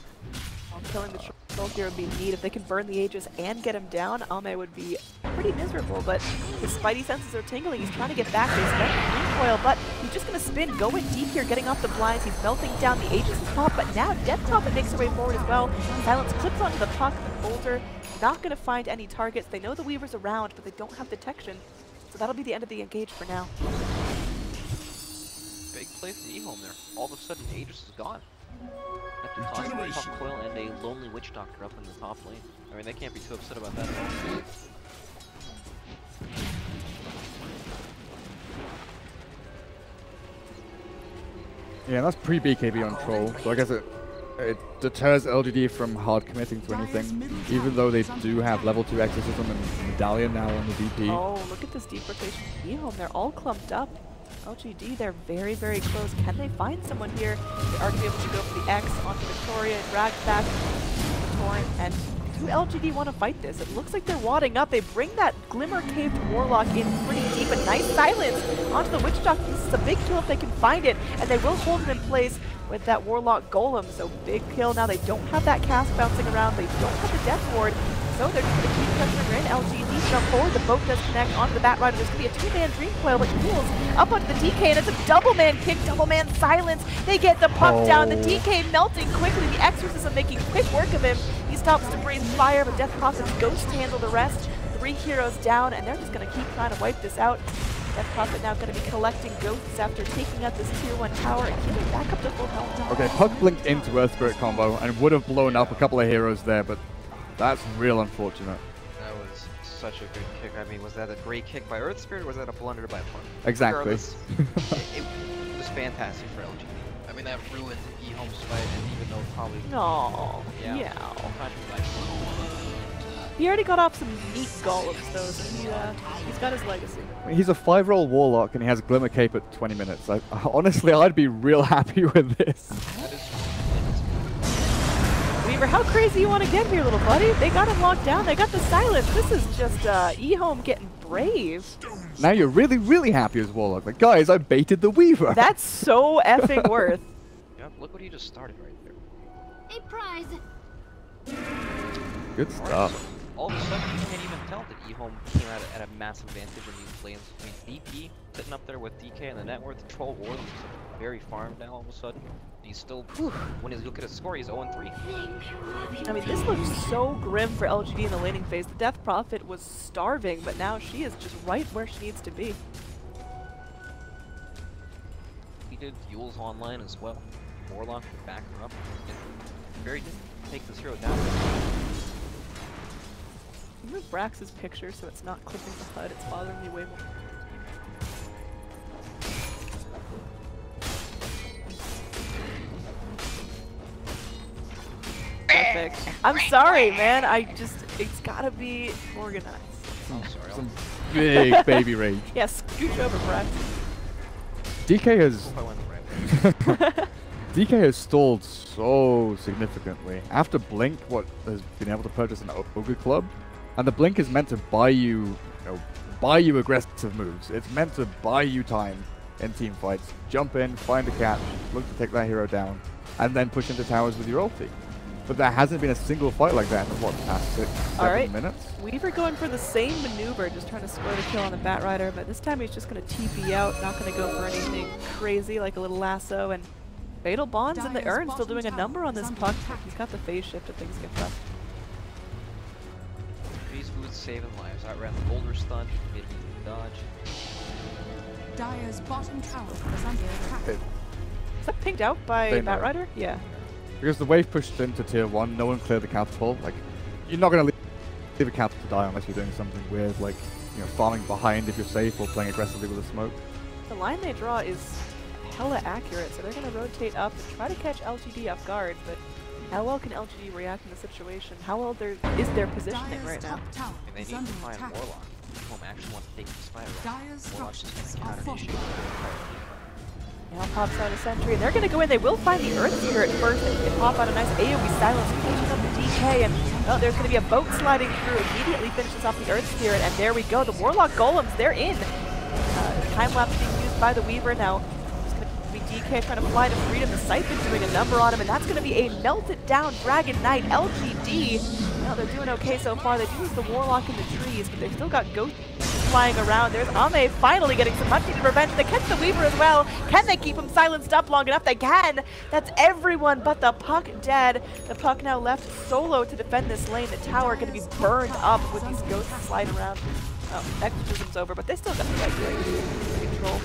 Killing the Troll here would be neat. If they can burn the Aegis and get him down, Ehome would be pretty miserable, but his spidey senses are tingling. He's trying to get back. They spent the recoil, but he's just going to spin, go in deep here, getting off the blinds. He's melting down. The Aegis is pop, but now Death Prophet makes their way forward as well. Silence clips onto the Puck. The Boulder not going to find any targets. They know the Weaver's around, but they don't have detection. So that'll be the end of the engage for now. Big play from Ehome there. All of a sudden, Aegis is gone. After tossing a Puck Coil and a Lonely Witch Doctor up in the top lane. I mean, they can't be too upset about that at all. Yeah, that's pre-BKB on Troll, so I guess it deters LGD from hard committing to anything, even though they do have level 2 Exorcism and Medallion now on the VP. Oh, look at this deep rotation from Ehome. They're all clumped up. LGD, they're very, very close. Can they find someone here? They are going to be able to go for the X onto Victoria and drag back the Torrent. And do LGD want to fight this? It looks like they're wadding up. They bring that Glimmer-caved Warlock in pretty deep. A nice silence onto the Witch Doctor. This is a big kill if they can find it. And they will hold him in place with that Warlock Golem. So big kill now. They don't have that cast bouncing around. They don't have the Death Ward. So they're just going to keep pressuring in. LGD jump forward. The boat does connect onto the Bat Rider. There's going to be a two-man Dream Coil, but pulls up onto the DK, and it's a double-man kick, double-man silence. They get the puck down. The DK melting quickly. The Exorcism making quick work of him. He stops to breathe fire, but Death Prophet's Ghost handle the rest. 3 heroes down, and they're just going to keep trying to wipe this out. Death Prophet now going to be collecting ghosts after taking out this tier 1 tower and healing back up to full health. Okay, puck blinked into Earth Spirit combo and would have blown up a couple of heroes there, but that's real unfortunate. That was such a good kick. I mean, was that a great kick by Earth Spirit or was that a blunder by Puck? Exactly. it was fantastic for LGD. I mean, that ruined Ehome's fight, and even though probably... No. Yeah. He already got off some neat golems, though, so he's got his legacy. I mean, he's a 5-roll Warlock, and he has Glimmer Cape at 20 minutes. Honestly, I'd be real happy with this. Weaver, how crazy you want to get here, little buddy? They got him locked down. They got the silence. This is just Ehome getting brave. Now you're really, really happy as Warlock. Like, guys, I baited the Weaver. That's so effing worth. Yep, look what he just started right there. A prize. Good stuff. All of a sudden, you can't even tell that Ehome came out at a massive advantage in these lanes. I mean, DP sitting up there with DK and the net worth. Troll Warlord is very farmed now all of a sudden. He's still, when you look at his score, he's 0-3. I mean, this looks so grim for LGD in the laning phase. The Death Prophet was starving, but now she is just right where she needs to be. He did Yule's online as well. Warlock would back her up. Very good. Take this hero down. Move Brax's picture so it's not clipping the HUD. It's bothering me way more. Perfect. I'm sorry, man. It's gotta be organized. Oh, sorry. Some big baby rage. Yeah, scooch over, Brax. DK has... DK has stalled so significantly. After Blink, has been able to purchase an Ogre Club, and the Blink is meant to buy you, buy you aggressive moves. It's meant to buy you time in team fights. Jump in, find a catch, look to take that hero down, and then push into towers with your ulti. But there hasn't been a single fight like that in the past 6-7 minutes. Weaver going for the same maneuver, just trying to score the kill on the Bat Rider, but this time he's just going to TP out, not going to go for anything crazy like a little lasso, and Fatal Bonds in the urn still doing a number on this puck. He's got the phase shift if things get tough. These boots saving lives. Outran the boulder stun, mid dodge. Dire's bottom tower is under attack. Is that pinged out by Bat Rider? Yeah. Because the wave pushed into tier 1, no one cleared the catapult. Like, you're not going to leave a catapult to die unless you're doing something weird, like, farming behind if you're safe or playing aggressively with a smoke. The line they draw is hella accurate, so they're going to rotate up and try to catch LGD off guard, but how well can LGD react in the situation? How well is their positioning right now? And they need to find Warlock. Home actually want to take this fight around. Warlock's just going to counter issue. Now pops out a sentry, and they're going to go in. They will find the Earth Spirit first, and they pop out a nice AoE silence, catching up the DK, and there's going to be a boat sliding through, immediately finishes off the Earth Spirit, and there we go. The Warlock Golems, they're in. Time-lapse being used by the Weaver now. It's going to be DK trying to fly to freedom. The Siphon doing a number on him, and that's going to be a melted down Dragon Knight. LGD, now they're doing okay so far. They do use the Warlock in the trees, but they've still got Ghost flying around. There's Ehome finally getting some much-needed revenge. They catch the Weaver as well. Can they keep him silenced up long enough? They can. That's everyone but the Puck dead. The Puck now left solo to defend this lane. The tower going to be burned up with these ghosts sliding around. Oh, Exorcism's over, but they still got the right control.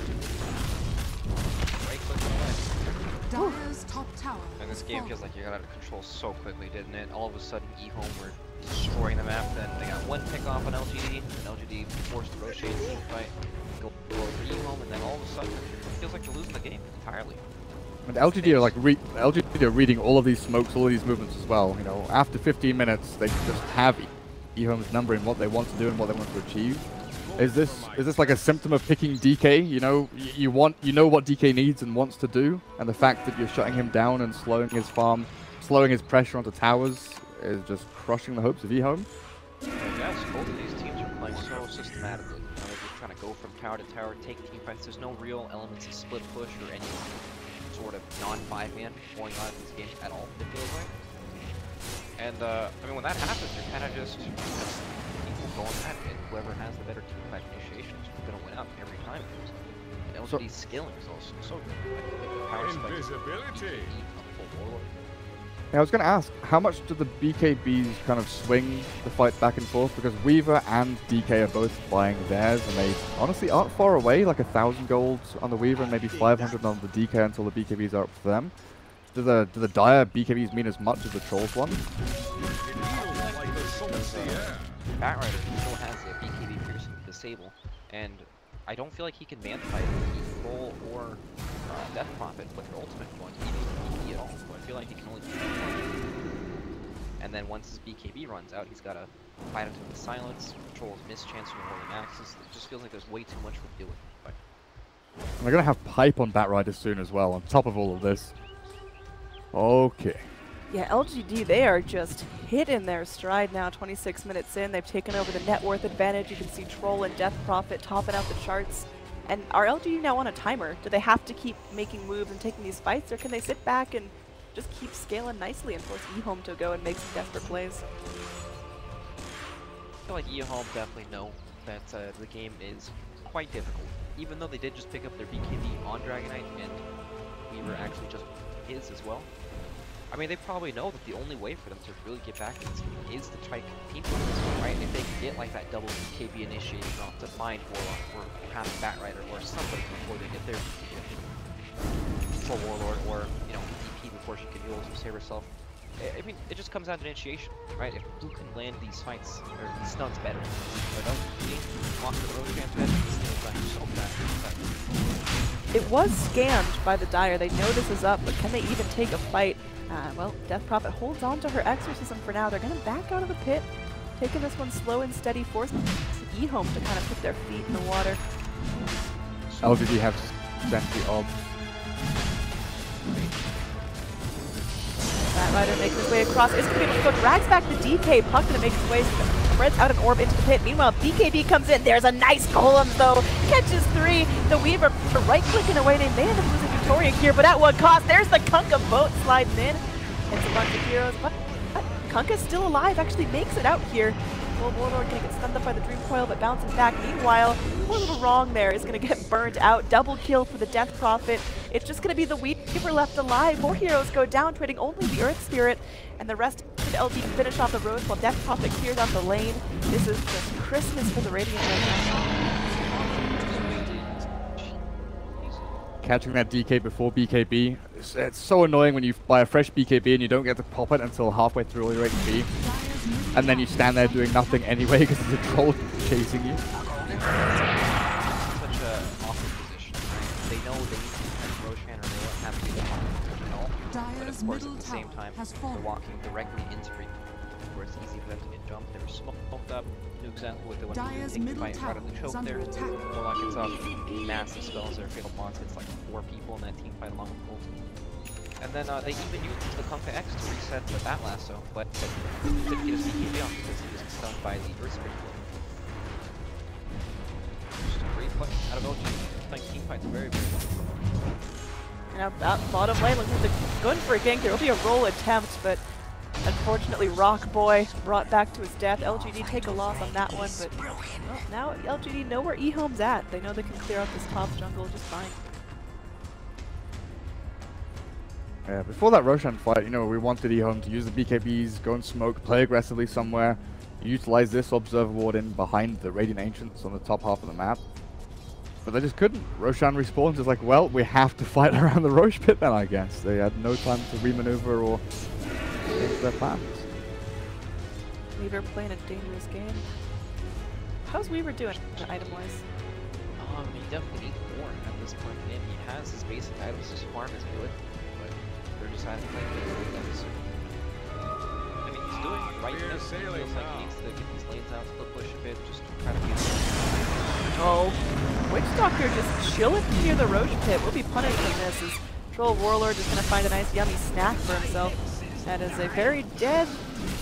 Dire's top tower. And this game feels like you got out of control so quickly, didn't it? All of a sudden, Ehome were destroying the map. Then they got one pick off on LGD, and LGD forced to rotate the team fight, go for Ehome, and then all of a sudden, it feels like they're losing the game entirely. And LGD are like LGD are reading all of these smokes, all of these movements as well. After 15 minutes, they just have Ehome's number in what they want to do and what they want to achieve. Is this like a symptom of picking DK? You know what DK needs and wants to do, and the fact that you're shutting him down and slowing his farm, slowing his pressure onto towers is just crushing the hopes of Ehome. Yes, both of these teams are playing so systematically. They're just trying to go from tower to tower, take team fights. There's no real elements of split push or any sort of non-5-man going on in these games at all, it feels like. And I mean, when that happens, you're kind of just going at it, and whoever has the better team fight initiation is going to win out every time. And LGD's scaling is also so good. Power invisibility. Yeah, I was going to ask, how much do the BKBs kind of swing the fight back and forth? Because Weaver and DK are both buying theirs, and they honestly aren't far away, like 1,000 gold on the Weaver and maybe 500 on the DK until the BKBs are up for them. Do the Dire BKBs mean as much as the Trolls one? Batrider still has a BKB piercing to disable, and I don't feel like he can man fight Troll or Death Prophet with their ultimate one, even BKB at all. So I feel like he can only do one. And then once his BKB runs out, he's got to fight into the silence. Troll's mischance from rolling axes. It just feels like there's way too much for doing. But they're going to have Pipe on Batrider soon as well, on top of all of this. Okay. Yeah, LGD, they are just hitting their stride now. 26 minutes in, they've taken over the net worth advantage. You can see Troll and Death Prophet topping out the charts. And are LGD now on a timer? Do they have to keep making moves and taking these fights, or can they sit back and just keep scaling nicely and force Ehome to go and make some desperate plays? I feel like Ehome definitely know that the game is quite difficult. Even though they did just pick up their BKB on Dragonite, and we were actually just his as well. I mean, they probably know that the only way for them to really get back in this game is to try to compete with this one, right? And if they can get like that double BKB initiation off to find Warlock or perhaps Batrider or somebody before they get their BKB for Warlord, or, you know, DP before she can heal to save herself. I mean, it just comes down to initiation, right? If who can land these fights, or these stuns better. But lock the road transfer, so fast. It was scanned by the Dire. They know this is up, but can they even take a fight? Well, Death Prophet holds on to her Exorcism for now. They're going to back out of the pit, taking this one slow and steady, forcing Ehome to kind of put their feet in the water. LGD have Sentry Ob. Batrider making his way across. Is going to be able to go. Drags back the DK. Puck going to make his way. Spreads out an orb into the pit. Meanwhile, BKB comes in. There's a nice golem, though. Catches 3. The Weaver right-clicking away. They may end up losing Victorian here, but at what cost? There's the Kunkka boat sliding in. It's a bunch of heroes, but Kunkka's still alive. Actually makes it out here. Warlord going to get stunned up by the Dream Coil, but bouncing back. Meanwhile, we're a little wrong there. Is going to get burned out. Double kill for the Death Prophet. It's just going to be the Weaver left alive. 4 heroes go down, trading only the Earth Spirit, and the rest of the LG finish off the road while Death Prophet clears out the lane. This is just Christmas for the Radiant right now. Catching that DK before BKB. It's so annoying when you buy a fresh BKB and you don't get to pop it until halfway through all your HP. And then you stand there doing nothing anyway because there's a troll chasing you. Such an awkward position, right? They know they need to catch Roshan or they won't have to do the at all. But of course, at the same time, they're walking directly into Reap, where it's easy for them to get jumped. They were smoked up. New example what they want to do, fight right on the choke there. Warlock gets up, massive spells there. Fatal Bonds hits like 4 people in that team fight along with Bolt. And then they even used the Kunkka X to reset the Bat Lasso, but didn't get his BKB on because he was stunned by the Earth Spirit. Just a great fight out of LG. Playing team fights very, very well. Now, bottom lane looks like they're going for a gank. There will be a roll attempt, but unfortunately, Rock Boy brought back to his death. LGD take a loss on that one, but well, now LGD know where Ehome's at. They know they can clear out this top jungle just fine. Yeah, before that Roshan fight, you know, we wanted Ehome to use the BKBs, go and smoke, play aggressively somewhere, utilize this Observer Ward in behind the Radiant Ancients on the top half of the map. But they just couldn't. Roshan respawns. It's like, well, we have to fight around the Roche pit then, I guess. They had no time to remaneuver or change their plans. Weaver playing a dangerous game. How's Weaver doing item-wise? He definitely needs more at this point in the game. He has his basic items. His farm is good, but they're just having to play with them. I mean, he's doing right now. It feels like he needs to get these lanes out, split push a bit, just try to get. Oh, Witch Doctor just chilling near the Roche pit. We'll be punished from this as Troll Warlord is going to find a nice yummy snack for himself. That is a very dead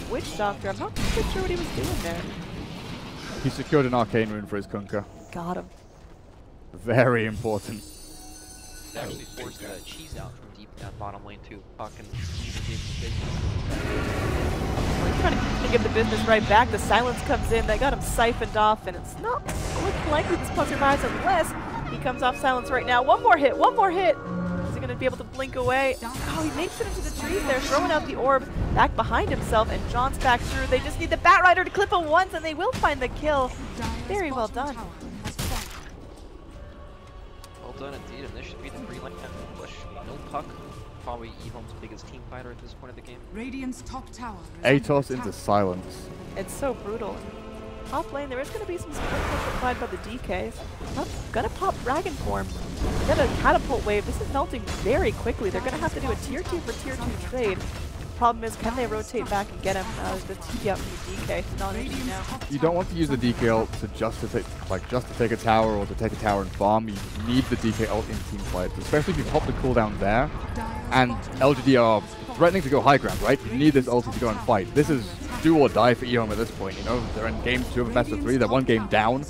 Witch Doctor. I'm not quite sure what he was doing there. He secured an Arcane Rune for his Kunkka. Got him. Very important. They actually forced the cheese out from deep down bottom lane too. Fucking even did some business. trying to give the business right back. The silence comes in. They got him siphoned off, and it's not looking likely this puck survives unless he comes off silence right now. One more hit. One more hit. Is he going to be able to blink away? Oh, he makes it into the trees there, throwing out the orb back behind himself, and John's back through. They just need the Bat Rider to clip him once, and they will find the kill. Very well done. Well done indeed, and this should be the free line push. No puck. Probably Ehome's biggest team fighter at this point of the game. Radiant's top tower. Atos into silence. It's so brutal. Top lane, there is going to be some support push applied by the DKs. Not gonna pop Dragon Form. Got a catapult wave. This is melting very quickly. They're going to have to do a tier 2 for tier 2 trade. Problem is, can they rotate back and get him? The TP out from the DK. Not an issue now. You don't want to use the DK ult to just to take a tower or to take a tower and farm. You need the DK ult in team fights, especially if you pop the cooldown there. And LGD are threatening to go high ground, right? You need this ulti to go and fight. This is do or die for Ehome at this point, you know? They're in game 2 of a best of 3, they're 1 game down.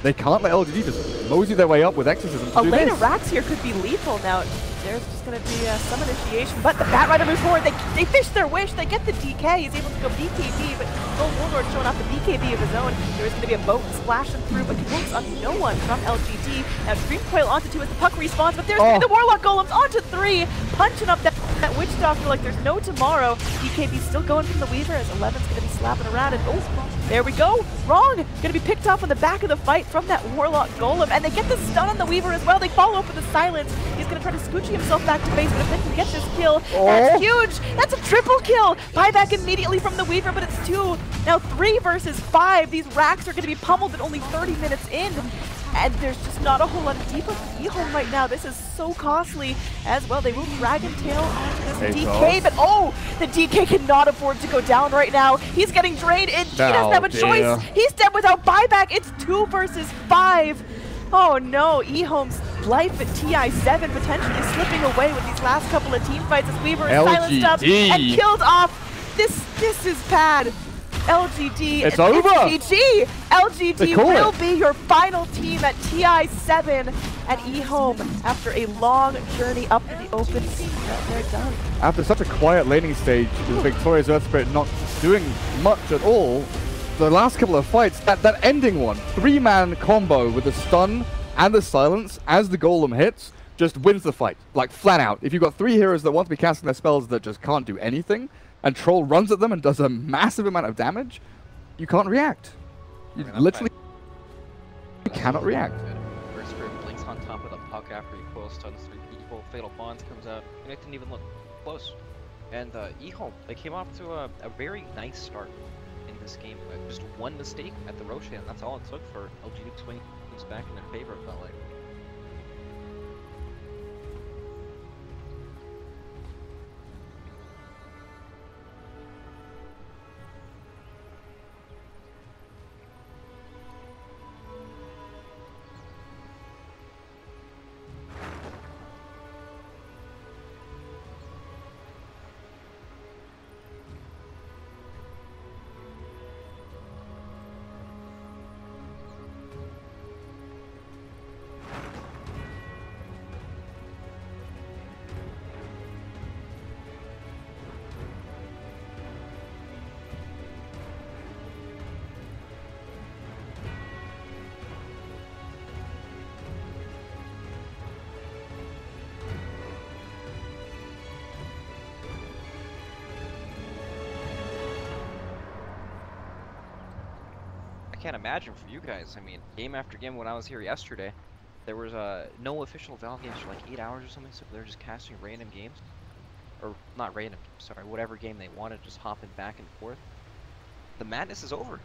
They can't let LGD just mosey their way up with Exorcism to do Elena this. Rax here could be lethal now. There's just going to be some initiation, but the Bat Rider moves forward. They fish their wish. They get the DK. He's able to go BKB, but Gold Warlord showing off the BKB of his own. There is going to be a boat splashing through, but connects on no one from LGD. Now Dream Coil onto 2 as the puck respawns, but there's going to be the Warlock Golems onto 3, punching up that Witch Doctor like there's no tomorrow. BKB still going from the Weaver as 11's going to be slapping around, and oh, there we go. Wrong. Going to be picked off in the back of the fight from that Warlock Golem, and they get the stun on the Weaver as well. They follow up with the silence. He's going to try to scooch himself back to base, but if they can get this kill, that's huge. That's a triple kill. Buyback immediately from the Weaver, but it's 2. Now 3 versus 5. These racks are going to be pummeled at only 30 minutes in. And there's just not a whole lot of debuff for Ehome right now. This is so costly as well. They will Dragon Tail onto this DK, but oh, the DK cannot afford to go down right now. He's getting drained, and he doesn't have a choice. He's dead without buyback. It's 2 versus 5. Oh no, Ehome's life at TI7 potentially slipping away with these last couple of team fights as Weaver is silenced up and killed off. This is bad. LGD, it's over. GG. LGD will be your final team at TI7, and Ehome, after a long journey up in the open sea, they're done. After such a quiet laning stage with Victoria's Earth Spirit not doing much at all, the last couple of fights, that ending one, 3-man combo with the stun and the silence as the golem hits, just wins the fight, like flat out. If you've got 3 heroes that want to be casting their spells that just can't do anything, and Troll runs at them and does a massive amount of damage, you can't react. You literally cannot react. First Spirit blinks on top of the puck after he coil stuns 3 people. Fatal Bonds comes out, and it didn't even look close. And Ehome, they came off to a very nice start in this game. Just one mistake at the Roche, and that's all it took for LGD to swing things back in their favor, it felt like. I can't imagine for you guys. I mean, game after game when I was here yesterday, there was no official Valve games for like 8 hours or something, so they're just casting random games. Or, not random, sorry, whatever game they wanted, just hopping back and forth. The madness is over.